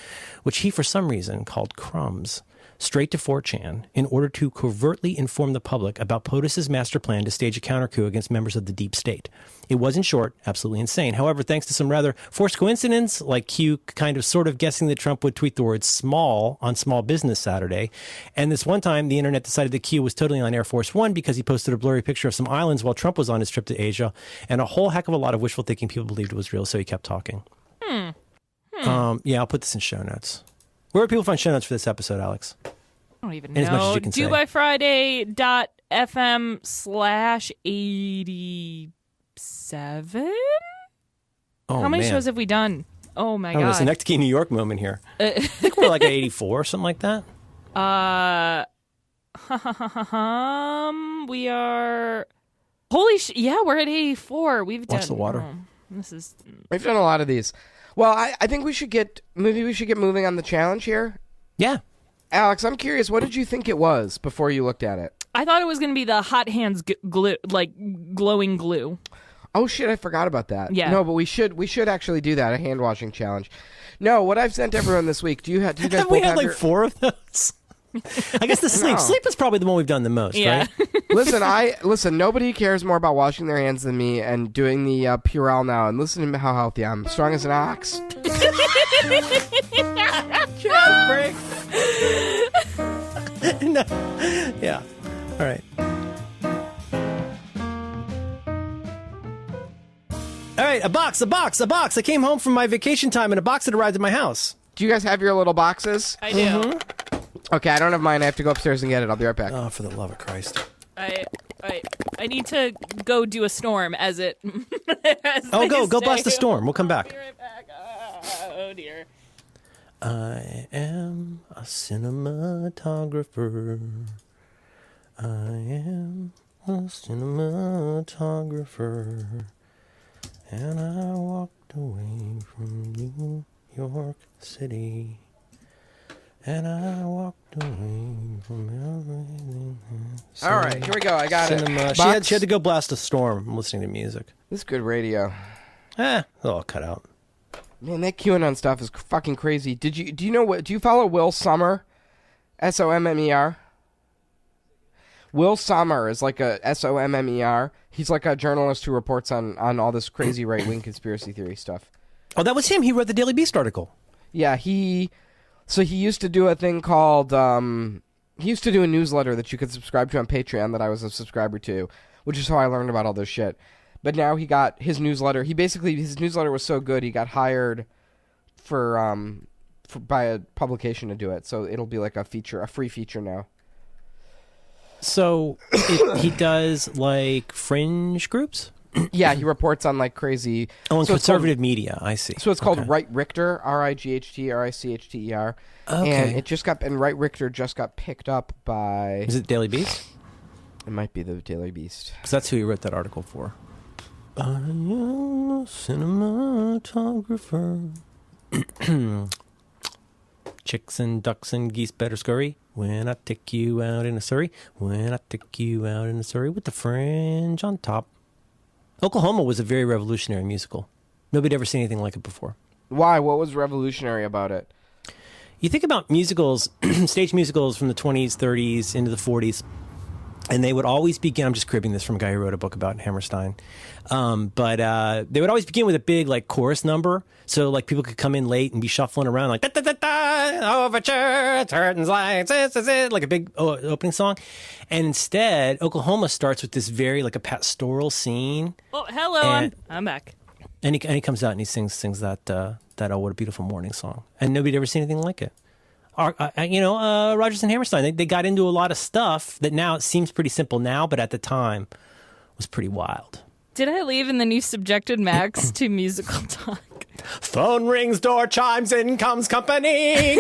A: which he for some reason called crumbs, straight to 4chan in order to covertly inform the public about POTUS's master plan to stage a counter-coup against members of the deep state. It was, in short, absolutely insane. However, thanks to some rather forced coincidence, like Q kind of sort of guessing that Trump would tweet the word small on Small Business Saturday, and this one time the internet decided that Q was totally on Air Force One because he posted a blurry picture of some islands while Trump was on his trip to Asia, and a whole heck of a lot of wishful thinking people believed it was real, so he kept talking. Yeah, I'll put this in show notes. Where would people find show notes for this episode, Alex?
D: I don't even
A: As much
D: know.
A: as you can say.
D: DoByFriday.fm/87?
A: Oh,
D: How many
A: man.
D: shows have we done? Oh, my God.
A: It's an Next Key New York moment here. I think we're like at 84 or something like that.
D: We are... Holy yeah, we're at 84. We've done...
A: Watch The Water.
D: This is...
C: We've done a lot of these. Well, I think we should get moving on the challenge here.
A: Yeah.
C: Alex, I'm curious. What did you think it was before you looked at it?
D: I thought it was going to be the hot hands glue, like glowing glue.
C: Oh shit, I forgot about that.
D: Yeah.
C: No, but we should actually do that, a hand washing challenge. No, what I've sent everyone this week. Do you guys
A: Have
C: both
A: we had
C: have
A: like
C: your...
A: 4 of those? I guess the sleep.
C: No.
A: Sleep is probably the one we've done the most,
D: Yeah.
A: right?
C: Listen, nobody cares more about washing their hands than me and doing the Purell now, and listen to how healthy I'm. Strong as an ox.
A: Jazz break. No. Yeah. All right. All right, a box. I came home from my vacation time and a box had arrived at my house.
C: Do you guys have your little boxes?
D: I do.
C: Okay, I don't have mine. I have to go upstairs and get it. I'll be right back.
A: Oh, for the love of Christ.
D: I need to go do a storm as it.
A: Go blast the storm. We'll come back.
D: I'll be right back. Oh dear.
A: I am a cinematographer. I am a cinematographer. And I walked away from New York City. And I walked away from everything.
C: All right, here we go. I got it.
A: She had to go blast a storm. I'm listening to music.
C: This is good radio.
A: It'll all cut out.
C: Man, that QAnon stuff is fucking crazy. Do you know what? Do you follow Will Sommer? Sommer. Will Sommer is like a Sommer. He's like a journalist who reports on all this crazy right wing conspiracy theory stuff.
A: Oh, that was him. He wrote the Daily Beast article.
C: Yeah, So he used to do a thing called, he used to do a newsletter that you could subscribe to on Patreon that I was a subscriber to, which is how I learned about all this shit. But now he got his newsletter. His newsletter was so good, he got hired by a publication to do it. So it'll be like a free feature now.
A: So he does like fringe groups?
C: Yeah, he reports on like crazy.
A: Oh, and
C: so
A: conservative media. I see.
C: So it's called
A: Okay.
C: Right Richter, RIGHT,
A: Okay.
C: and it just got Right Richter just got picked up by.
A: Is it Daily Beast?
C: It might be the Daily Beast.
A: Because that's who he wrote that article for. I am a cinematographer. Chicks and ducks and geese better scurry when I take you out in a Surrey. When I take you out in a Surrey with the fringe on top. Oklahoma was a very revolutionary musical. Nobody had ever seen anything like it before.
C: Why? What was revolutionary about it?
A: You think about musicals, stage musicals from the 20s, 30s, into the 40s, and they would always begin, I'm just cribbing this from a guy who wrote a book about Hammerstein, but they would always begin with a big like chorus number, so like people could come in late and be shuffling around like da-da-da-da, overture, curtains, lights, this is it, like a big opening song. And instead, Oklahoma starts with this very like a pastoral scene.
D: Oh, hello,
A: And-
D: I'm back.
A: And he comes out and he sings that "Oh What a Beautiful Morning" song, and nobody had ever seen anything like it. Rodgers and Hammerstein, they got into a lot of stuff that now it seems pretty simple now, but at the time was pretty wild.
D: Did I leave and then you subjected Max to musical talk?
A: Phone rings, door chimes, in comes company.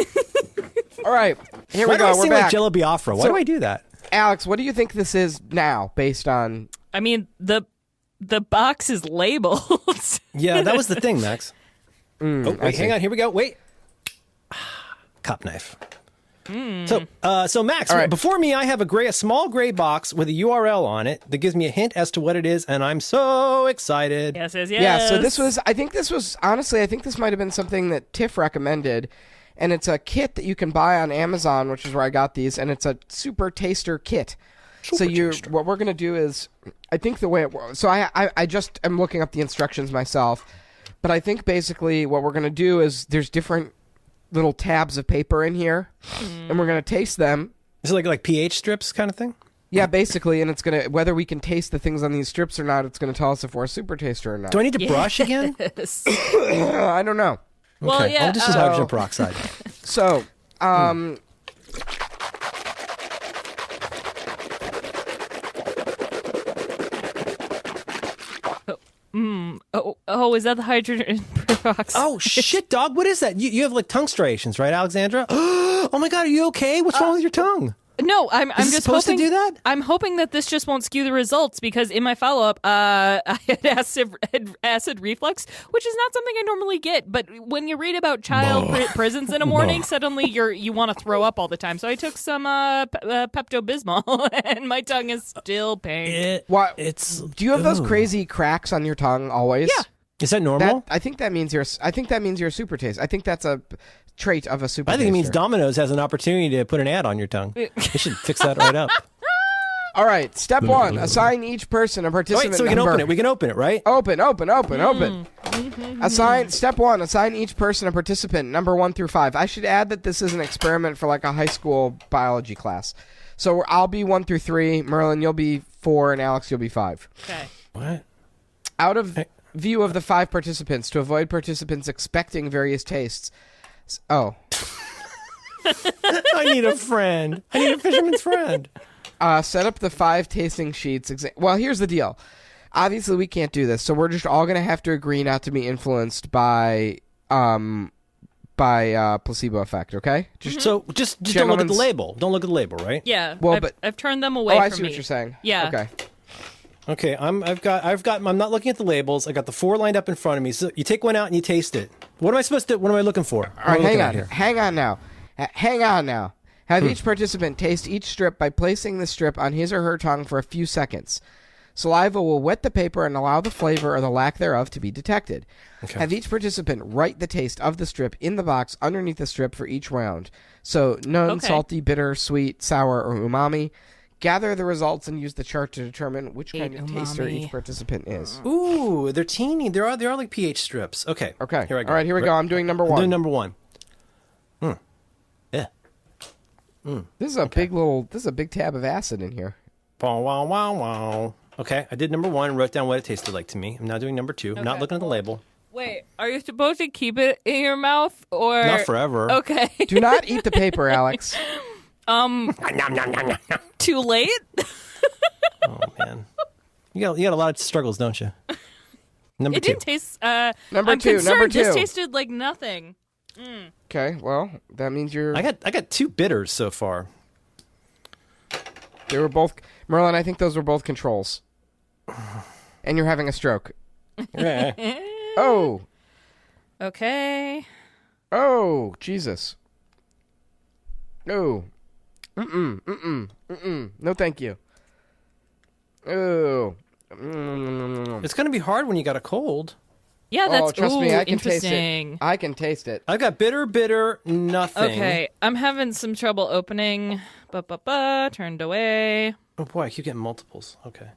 C: All right, here
A: Why
C: we
A: do
C: go.
A: I
C: We're
A: sing
C: back.
A: like Jello Biafra? Why
C: So-
A: do I do that?
C: Alex, what do you think this is now, based on?
D: I mean, the box is labeled.
A: Yeah, that was the thing, Max. Oh,
C: I
A: wait,
C: see.
A: hang on. Here we go. Wait. Cup knife. So Max,
C: All right.
A: before me, I have a small gray box with a URL on it that gives me a hint as to what it is, and I'm so excited.
D: Yes.
C: Yeah. So this was. I think this might have been something that Tiff recommended, and it's a kit that you can buy on Amazon, which is where I got these, and it's a super taster kit. What we're gonna do is, I think the way it works. So I just am looking up the instructions myself, but I think basically what we're gonna do is there's different little tabs of paper in here, and we're gonna taste them.
A: Is it like pH strips kind of thing?
C: Yeah, basically, and it's gonna whether we can taste the things on these strips or not. It's gonna tell us if we're a super taster or not.
A: Do I need to brush again?
D: Yes.
C: I don't know.
D: Well,
A: Okay.
D: yeah.
A: I'll just use hydrogen peroxide.
C: So,
D: is that the hydrogen peroxide?
A: Oh shit, dog! What is that? You have like tongue striations, right, Alexandra? Oh my god, are you okay? What's wrong with your tongue?
D: No, I'm
A: it
D: just
A: supposed to
D: hoping
A: do that?
D: I'm hoping that this just won't skew the results because in my follow up, I had acid reflux, which is not something I normally get. But when you read about child prisons in a morning, suddenly you want to throw up all the time. So I took some Pepto Bismol, and my tongue is still pain.
C: what?
A: It's.
C: Do you have those
A: ooh.
C: crazy cracks on your tongue always?
D: Yeah.
A: Is that normal?
C: I think that means you're a super taste. I think that's a trait of a super.
A: I think it means
C: taster.
A: Domino's has an opportunity to put an ad on your tongue. They should fix that right up.
C: All right, step one: assign each person a
A: Oh,
C: participant
A: wait, so we can
C: number.
A: open it. We can open it, right?
C: Open. Assign step one: assign each person a participant number 1 through 5. I should add that this is an experiment for like a high school biology class. So I'll be 1 through 3. Merlin, you'll be 4, and Alex, you'll be 5.
D: Okay.
A: What?
C: Out of view of the 5 participants, to avoid participants expecting various tastes. Oh.
A: I need a friend. I need a fisherman's friend.
C: Set up the 5 tasting sheets. Well, here's the deal. Obviously, we can't do this, so we're just all going to have to agree not to be influenced by placebo effect, okay?
A: So just don't look at the
C: Gentlemen's-
A: label. Don't look at the label, right?
D: Yeah.
C: Well,
D: I've turned them away
C: Oh,
D: from
C: I see
D: me.
C: what you're saying.
D: Yeah.
C: Okay.
A: Okay, I'm not looking at the labels. I got the 4 lined up in front of me. So you take one out and you taste it. What am I looking for?
C: All right, hang on.
A: Here?
C: Hang on now. Have each participant taste each strip by placing the strip on his or her tongue for a few seconds. Saliva will wet the paper and allow the flavor or the lack thereof to be detected.
A: Okay.
C: Have each participant write the taste of the strip in the box underneath the strip for each round. So none
D: Okay.
C: salty, bitter, sweet, sour, or umami. Gather the results and use the chart to determine which kind of taster
D: umami.
C: each participant is.
A: Ooh, they're teeny. They are like pH strips. Okay.
C: Okay.
A: Here I go.
C: All right, here we go. I'm doing number
A: I'm
C: one.
A: doing number one. Yeah.
C: This is a big little. This is a big tab of acid in here.
A: Wow, wow, wow, wow. Okay, I did number one. Wrote down what it tasted like to me. I'm now doing number two. I'm not
D: Okay.
A: looking at the label.
D: Wait, are you supposed to keep it in your mouth or
A: Not forever.
D: Okay.
C: Do not eat the paper, Alex.
D: Too late?
A: Oh man, you got a lot of struggles, don't you? Number
D: It
A: two.
D: didn't taste.
C: Number
D: I'm
C: two,
D: concerned.
C: number
D: This
C: two.
D: tasted like nothing.
C: Okay, well, that means you're.
A: I got two bitters so far.
C: They were both. Merlin, I think those were both controls. And you're having a stroke. Oh.
D: Okay.
C: Oh, Jesus. No. No, thank you. Oh.
A: It's gonna be hard when you got a cold.
D: Yeah, that's
C: trust me, I can taste
D: interesting.
C: it. I can taste it.
A: I've got bitter, nothing.
D: Okay, I'm having some trouble opening. Turned away.
A: Oh boy, I keep getting multiples. Okay.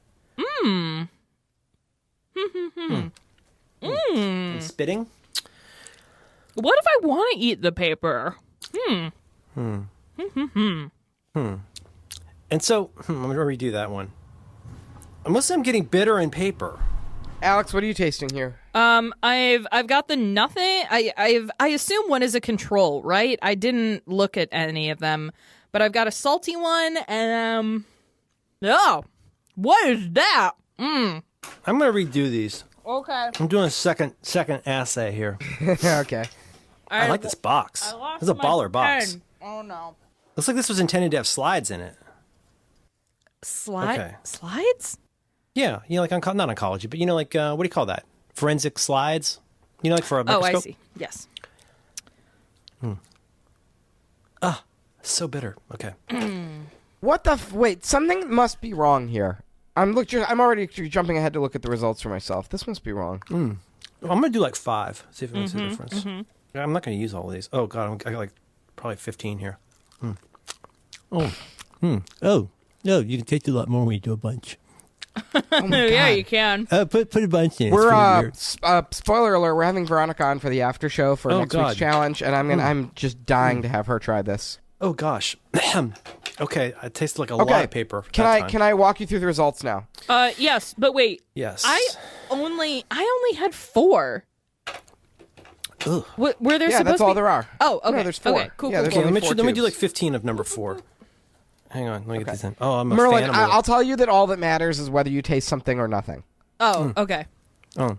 A: And spitting.
D: What if I want to eat the paper?
A: And so, I'm gonna redo that one. Unless I'm getting bitter and paper.
C: Alex, what are you tasting here?
D: I've got the nothing. I assume one is a control, right? I didn't look at any of them, but I've got a salty one, and oh, what is that?
A: I'm gonna redo these.
D: Okay.
A: I'm doing a second assay here.
C: Okay.
A: I like this box. This is a baller box.
D: Oh no.
A: Looks like this was intended to have slides in it. Okay.
D: Slides?
A: Yeah, like not oncology, but like what do you call that? Forensic slides. Like for a
D: Oh,
A: microscope.
D: I see. Yes.
A: So bitter. Okay.
C: What the? Wait, something must be wrong here. I'm already jumping ahead to look at the results for myself. This must be wrong.
A: I'm gonna do like 5. See if it makes a difference. I'm not gonna use all of these. Oh god, I got like probably 15 here. Oh, you can taste a lot more when you do a bunch.
D: Yeah, you can.
A: Put a bunch in.
C: We're spoiler alert. We're having Veronica on for the after show for
A: Oh,
C: next
A: God.
C: week's challenge, and I'm just dying to have her try this.
A: Oh gosh. Okay, it tastes like a lot of paper.
C: Can I walk you through the results now?
D: Yes, but wait.
A: Yes.
D: I only had 4.
A: Ugh.
D: Were there
C: Yeah,
D: supposed
C: that's
D: to
C: all
D: be?
C: there are.
D: Oh, okay.
C: No, there's 4.
D: Okay, cool,
C: Yeah,
D: cool,
C: there's
D: cool.
C: only
A: let
C: 4
A: me do
C: tubes.
A: like 15 of number 4. Hang on, let me get these in. Oh, I'm a
C: Merlin,
A: fan of
C: I'll tell you that all that matters is whether you taste something or nothing.
D: Oh, okay.
A: Oh.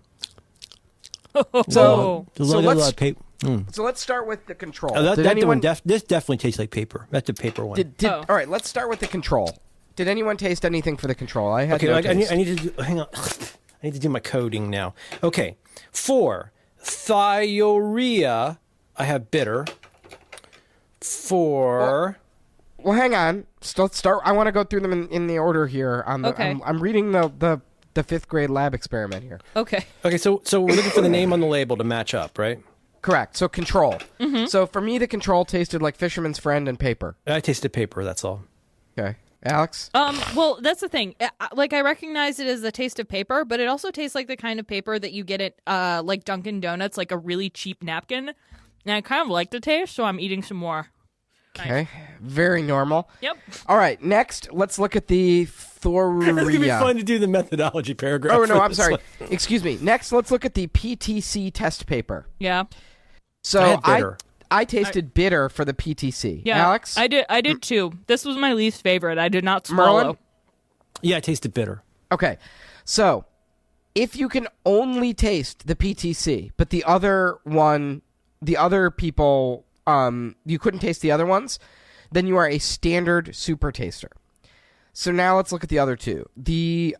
C: So
A: So
C: let's start with the control.
A: Oh,
C: Did anyone
A: this definitely tastes like paper. That's the paper one.
C: all right? Let's start with the control. Did anyone taste anything for the control? I had
A: Okay,
C: no
A: I
C: taste.
A: need to do, hang on. I need to do my coding now. Okay, 4 thiourea. I have bitter. 4.
C: Well, hang on. Let's start. I want to go through them in the order here.
D: Okay.
C: I'm reading the 5th grade lab experiment here.
D: Okay.
A: Okay, so we're looking for the name on the label to match up, right?
C: Correct. So control. So for me, the control tasted like Fisherman's Friend and paper.
A: I tasted paper. That's all.
C: Okay, Alex.
D: Well, that's the thing. Like, I recognize it as a taste of paper, but it also tastes like the kind of paper that you get at, like Dunkin' Donuts, like a really cheap napkin. And I kind of like the taste, so I'm eating some more.
C: Okay, very normal.
D: Yep.
C: All right, next, let's look at the
A: It's gonna be
C: thoria.
A: fun to do the methodology paragraph.
C: Oh no,
A: for
C: I'm
A: this
C: sorry.
A: one.
C: Excuse me. Next, let's look at the PTC test paper.
D: Yeah.
C: So
A: I had bitter.
C: I tasted bitter for the PTC.
D: Yeah.
C: Alex,
D: I did too. This was my least favorite. I did not swallow.
C: Merlin?
A: Yeah, I tasted bitter.
C: Okay, so if you can only taste the PTC, but the other people, you couldn't taste the other ones, then you are a standard super taster. So now let's look at the other two. The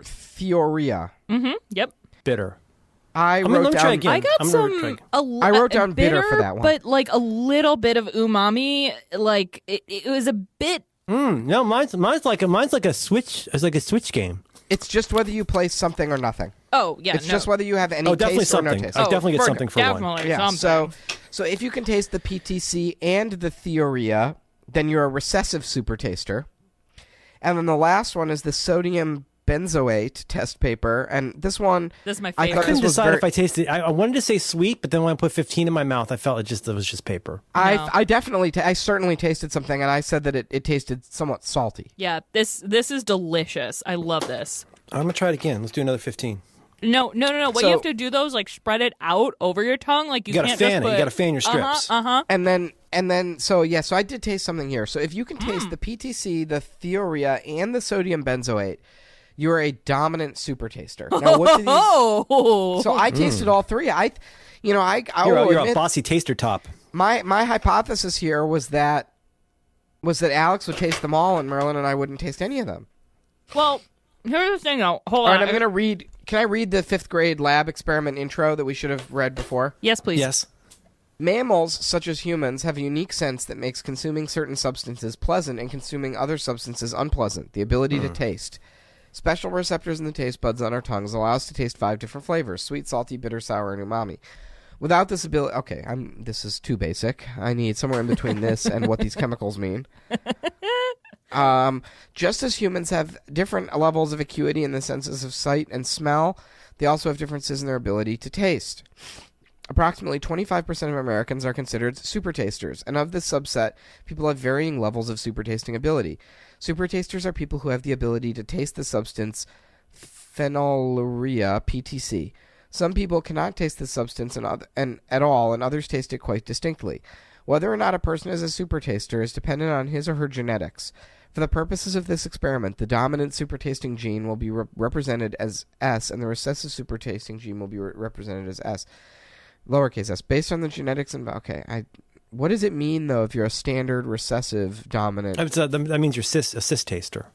C: thoria.
D: Yep.
A: Bitter.
C: I
A: let me
C: wrote
A: try
C: down.
A: again.
D: I got
A: I'm gonna try
D: some.
C: I wrote down bitter for that one.
D: but like a little bit of umami. Like it was a bit.
A: No, mine's like a switch. It's like a switch game.
C: It's just whether you place something or nothing.
D: Oh yeah.
C: It's
D: no.
C: just whether you have any
A: Oh, definitely
C: taste or no
A: something.
C: taste.
A: I definitely get
D: for-
A: something for one.
D: definitely
C: Yeah.
D: something.
C: So if you can taste the PTC and the thoria, then you're a recessive super taster. And then the last one is the sodium benzoate test paper, and this one
D: This is my
C: I
D: favorite.
C: thought
A: I couldn't
C: this was
A: decide
C: very-
A: if I tasted. I wanted to say sweet, but then when I put 15 in my mouth, I felt it was just paper.
D: No.
C: I definitely I certainly tasted something, and I said that it tasted somewhat salty.
D: Yeah, this is delicious. I love this.
A: I'm gonna try it again. Let's do another 15.
D: No. What
C: So-
D: you have to do though is like spread it out over your tongue, like you
A: You gotta
D: can't
A: fan
D: just
A: it.
D: put...
A: You gotta fan your strips.
C: And then so I did taste something here. So if you can taste the PTC, the thiourea, and the sodium benzoate, you're a dominant super taster. Now, what do these?
D: Oh,
C: So I tasted all three. I
A: You're,
C: will
A: you're a
C: admit,
A: bossy taster top.
C: my hypothesis here was that Alex would taste them all, and Merlin and I wouldn't taste any of them.
D: well, here's the thing though. Hold
C: All
D: on.
C: right, I'm gonna read. Can I read the 5th grade lab experiment intro that we should have read before?
D: Yes, please.
A: Yes.
C: Mammals, such as humans, have a unique sense that makes consuming certain substances pleasant and consuming other substances unpleasant. The ability to taste. Special receptors in the taste buds on our tongues allow us to taste 5 different flavors: sweet, salty, bitter, sour, and umami. Without this ability... Okay, this is too basic. I need somewhere in between this and what these chemicals mean. Just as humans have different levels of acuity in the senses of sight and smell, they also have differences in their ability to taste. Approximately 25% of Americans are considered super tasters, and of this subset, people have varying levels of super tasting ability. Super tasters are people who have the ability to taste the substance phenylurea, PTC. Some people cannot taste the substance and at all, and others taste it quite distinctly. Whether or not a person is a super taster is dependent on his or her genetics. For the purposes of this experiment, the dominant super tasting gene will be represented as S, and the recessive super tasting gene will be represented as S. Lowercase s. Based on the genetics and... Okay, what does it mean, though, if you're a standard recessive dominant...
A: That means you're a cis taster.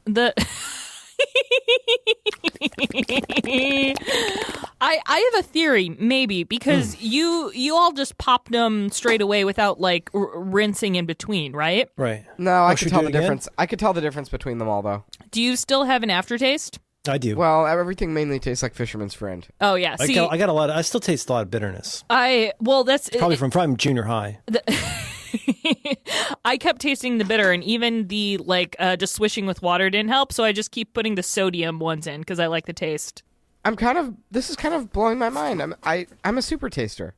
D: I have a theory, maybe, because you all just popped them straight away without like rinsing in between, right?
A: Right.
C: No, I
A: should
C: could tell
A: we
C: the
A: do it again?
C: difference. I could tell the difference between them all, though.
D: Do you still have an aftertaste?
A: I do.
C: Well, everything mainly tastes like Fisherman's Friend.
D: Oh yeah.
A: I
D: See,
A: got a lot. I still taste a lot of bitterness.
D: that's
A: Probably from junior high.
D: I kept tasting the bitter, and even the just swishing with water didn't help. So I just keep putting the sodium ones in because I like the taste.
C: This is kind of blowing my mind. I'm a super taster.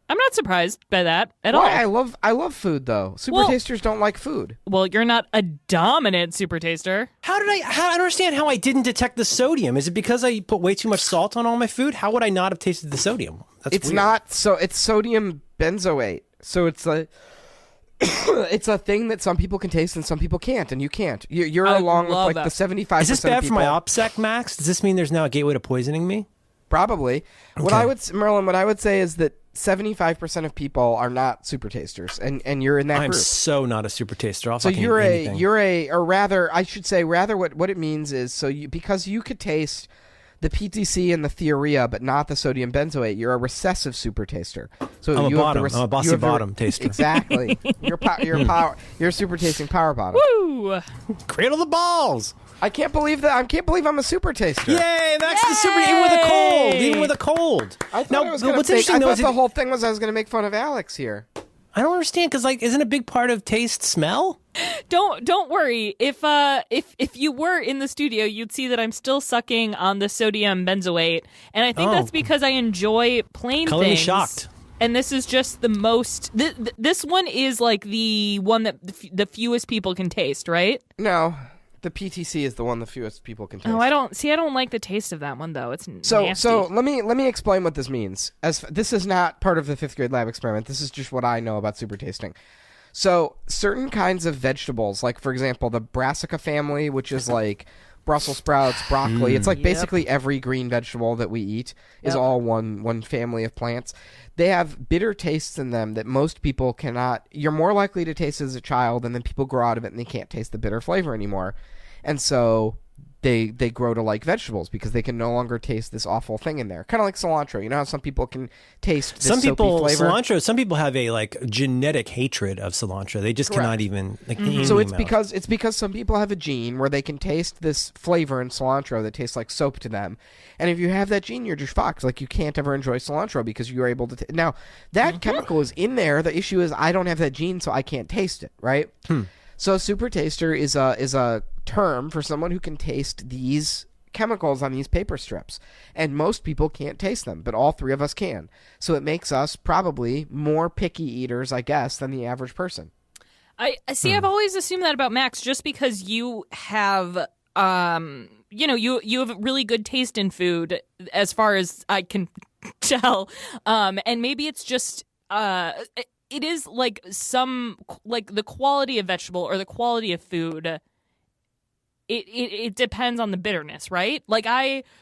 D: I'm not surprised by that at
C: Why?
D: all.
C: I love food, though. Super
D: Well-
C: tasters don't like food.
D: Well, you're not a dominant super taster.
A: I don't understand how I didn't detect the sodium. Is it because I put way too much salt on all my food? How would I not have tasted the sodium? That's
C: It's
A: weird.
C: not so. It's sodium benzoate. So it's like it's a thing that some people can taste and some people can't, and you can't. You're
D: I
C: along with
D: love
C: like
D: that.
C: the 75%.
A: Is this bad
C: of
A: for my
C: people-
A: OPSEC, Max? Does this mean there's now a gateway to poisoning me?
C: Probably. What
A: Okay.
C: I would, Merlin, what I would say is that 75% of people are not super tasters, and you're in that
A: I'm
C: group.
A: so not a super taster. I'll
C: So
A: fucking
C: you're
A: eat
C: a
A: anything.
C: or rather, I should say, what it means is, so because you could taste the PTC and the thiourea, but not the sodium benzoate, you're a recessive super taster. So
A: I'm a
C: you
A: bottom.
C: have the
A: I'm a bossy
C: you have the-
A: bottom taster.
C: Exactly. You're super tasting power bottom.
D: Woo!
A: Cradle the balls.
C: I can't believe that. I can't believe I'm a super taster.
A: Yay, Max the super. Even with a cold. Even with a cold.
C: I thought
A: now,
C: I was gonna
A: what's
C: make,
A: interesting
C: I
A: though
C: thought
A: is
C: the whole thing was I was going to make fun of Alex here.
A: I don't understand because isn't a big part of taste smell?
D: Don't worry. If you were in the studio, you'd see that I'm still sucking on the sodium benzoate, and I think
A: Oh.
D: that's because I enjoy plain
A: Color me
D: things.
A: shocked.
D: And this is just the most. This one is like the one that the fewest people can taste, right?
C: No, the PTC is the one the fewest people can taste.
D: Oh, I don't like the taste of that one though. It's
C: So
D: nasty.
C: let me explain what this means. This is not part of the 5th grade lab experiment. This is just what I know about super tasting. So certain kinds of vegetables, like for example the brassica family, which is like Brussels sprouts, broccoli. It's like basically every green vegetable that we eat is
D: Yep.
C: all one family of plants. They have bitter tastes in them that most people cannot. You're more likely to taste as a child, and then people grow out of it and they can't taste the bitter flavor anymore. And so they grow to like vegetables because they can no longer taste this awful thing in there. Kind of like cilantro. You know how some people can taste this
A: Some
C: soapy
A: people
C: flavor?
A: cilantro. Some people have a genetic hatred of cilantro. They just cannot even.
C: So it's because some people have a gene where they can taste this flavor in cilantro that tastes like soap to them, and if you have that gene, you're just fucked. Like you can't ever enjoy cilantro because you're able to. Now that chemical is in there. The issue is I don't have that gene, so I can't taste it. Right. So a super taster is a term for someone who can taste these chemicals on these paper strips, and most people can't taste them, but all three of us can. So it makes us probably more picky eaters, I guess, than the average person.
D: I see. I've always assumed that about Max, just because you have, you have really good taste in food, as far as I can tell. And maybe it's just, it is like the quality of vegetable or the quality of food. It depends on the bitterness, right? Like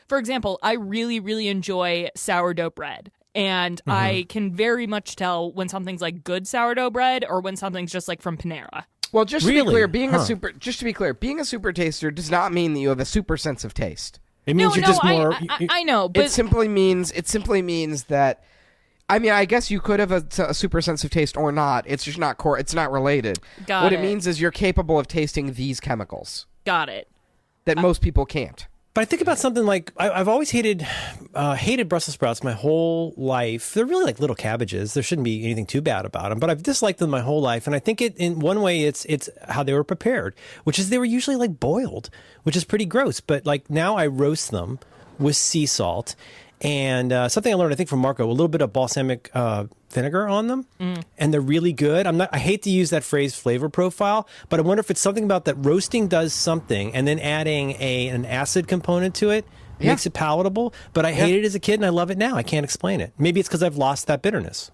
D: for example, I really, really enjoy sourdough bread. And I can very much tell when something's like good sourdough bread or when something's just like from Panera.
C: Well, just to be clear, being a super taster does not mean that you have a super sense of taste.
A: It means you're just more.
D: I know, but
C: it simply means that. I mean, I guess you could have a super sense of taste or not. It's just not core. It's not related. What it means is you're capable of tasting these chemicals.
D: Got it.
C: That most people can't.
A: But I think about something like I've always hated Brussels sprouts my whole life. They're really like little cabbages. There shouldn't be anything too bad about them. But I've disliked them my whole life, and I think in one way it's how they were prepared, which is they were usually like boiled, which is pretty gross. But like now I roast them with sea salt. And something I learned, I think, from Marco, a little bit of balsamic vinegar on them, and they're really good. I hate to use that phrase flavor profile, but I wonder if it's something about that roasting does something, and then adding an acid component to it makes it palatable. But I hated it as a kid, and I love it now. I can't explain it. Maybe it's because I've lost that bitterness.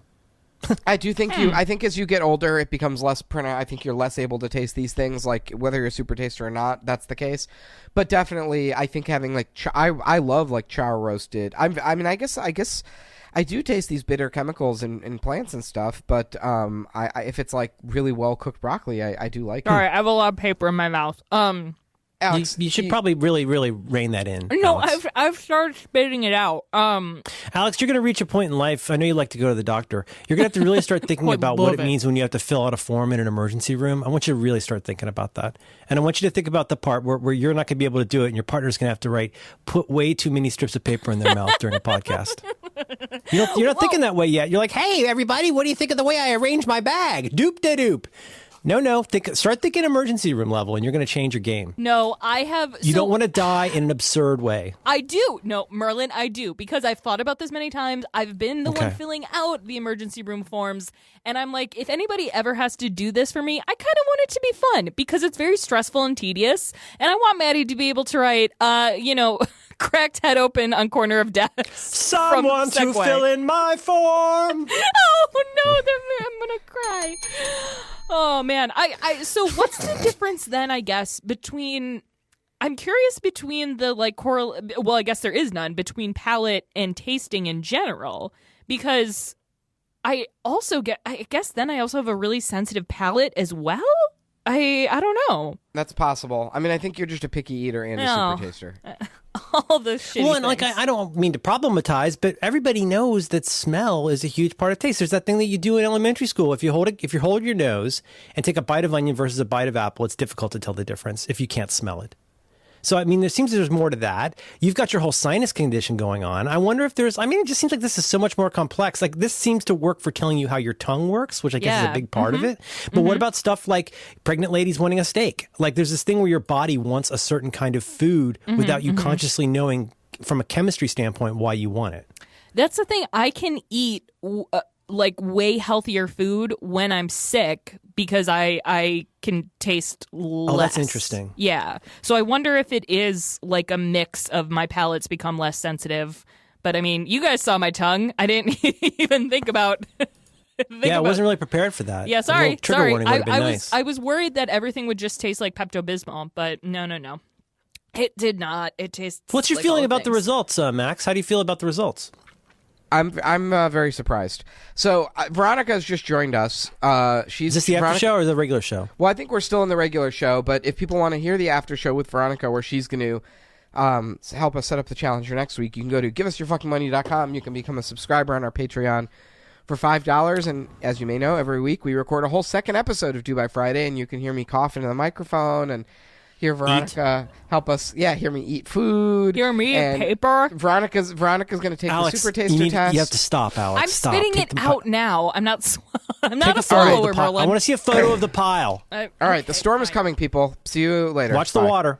C: I do think I think as you get older, it becomes less pronounced. I think you're less able to taste these things, like whether you're a super taster or not. That's the case. But definitely, I think having like I love like char roasted. I mean, I guess I do taste these bitter chemicals in plants and stuff. But I if it's like really well cooked broccoli, I do like it.
D: All right, I have a lot of paper in my mouth.
C: Alex,
A: you should probably really, really rein that in.
D: No,
A: Alex.
D: I've started spitting it out.
A: Alex, you're going to reach a point in life. I know you like to go to the doctor. You're going to have to really start thinking about what it means when you have to fill out a form in an emergency room. I want you to really start thinking about that. And I want you to think about the part where you're not going to be able to do it and your partner's going to have to put way too many strips of paper in their mouth during a podcast. You're not thinking that way yet. You're like, hey, everybody, what do you think of the way I arrange my bag? Doop-de-doop. No. Start thinking emergency room level, and you're going to change your game.
D: No, I have.
A: You don't want to die in an absurd way.
D: I do. No, Merlin, I do, because I've thought about this many times. I've been the one filling out the emergency room forms, and I'm like, if anybody ever has to do this for me, I kind of want it to be fun because it's very stressful and tedious, and I want Maddie to be able to write, cracked head open on corner of desk.
A: Someone to fill in my form.
D: Oh no, I'm gonna cry. Oh man, so what's the difference then? I guess I'm curious between the well, I guess there is none between palate and tasting in general, because I guess then I also have a really sensitive palate as well. I don't know.
C: That's possible. I mean, I think you're just a picky eater and a super taster.
D: All those shitty
A: Well, and
D: things.
A: I don't mean to problematize, but everybody knows that smell is a huge part of taste. There's that thing that you do in elementary school. If you hold your nose and take a bite of onion versus a bite of apple, it's difficult to tell the difference if you can't smell it. So, I mean, there's more to that. You've got your whole sinus condition going on. I wonder if it just seems like this is so much more complex. Like, this seems to work for telling you how your tongue works, which I guess is a big part of it. But what about stuff like pregnant ladies wanting a steak? Like, there's this thing where your body wants a certain kind of food without you consciously knowing from a chemistry standpoint why you want it.
D: That's the thing. I can eat way healthier food when I'm sick because I can taste less.
A: Oh, that's interesting.
D: Yeah. So I wonder if it is like a mix of my palates become less sensitive. But I mean, you guys saw my tongue. I didn't even think about.
A: I wasn't really prepared for that.
D: Yeah, sorry.
A: Trigger warning would have been nice.
D: I was worried that everything would just taste like Pepto-Bismol, but no. It did not. It tastes.
A: What's your
D: like
A: feeling
D: all
A: about the
D: things.
A: results, Max? How do you feel about the results?
C: I'm very surprised. So Veronica's just joined us.
A: Is this the after show or the regular show?
C: Well, I think we're still in the regular show, but if people want to hear the after show with Veronica, where she's going to help us set up the challenge for next week, you can go to giveusyourfuckingmoney.com. You can become a subscriber on our Patreon for $5. And as you may know, every week we record a whole second episode of Do by Friday, and you can hear me cough into the microphone and hear Veronica help us. Yeah, hear me eat food.
D: Hear me eat paper.
C: Veronica's going to take
A: Alex,
C: the super taster test.
A: You have to stop, Alex.
D: I'm
A: Stop.
D: spitting it out now. I'm not swallowing. I'm not a
A: photo of
D: follower,
A: the pile. I
D: Merlin.
A: want to see a photo of the pile.
C: All right, the storm is coming, people. See you later.
A: Watch the
C: Bye.
A: water.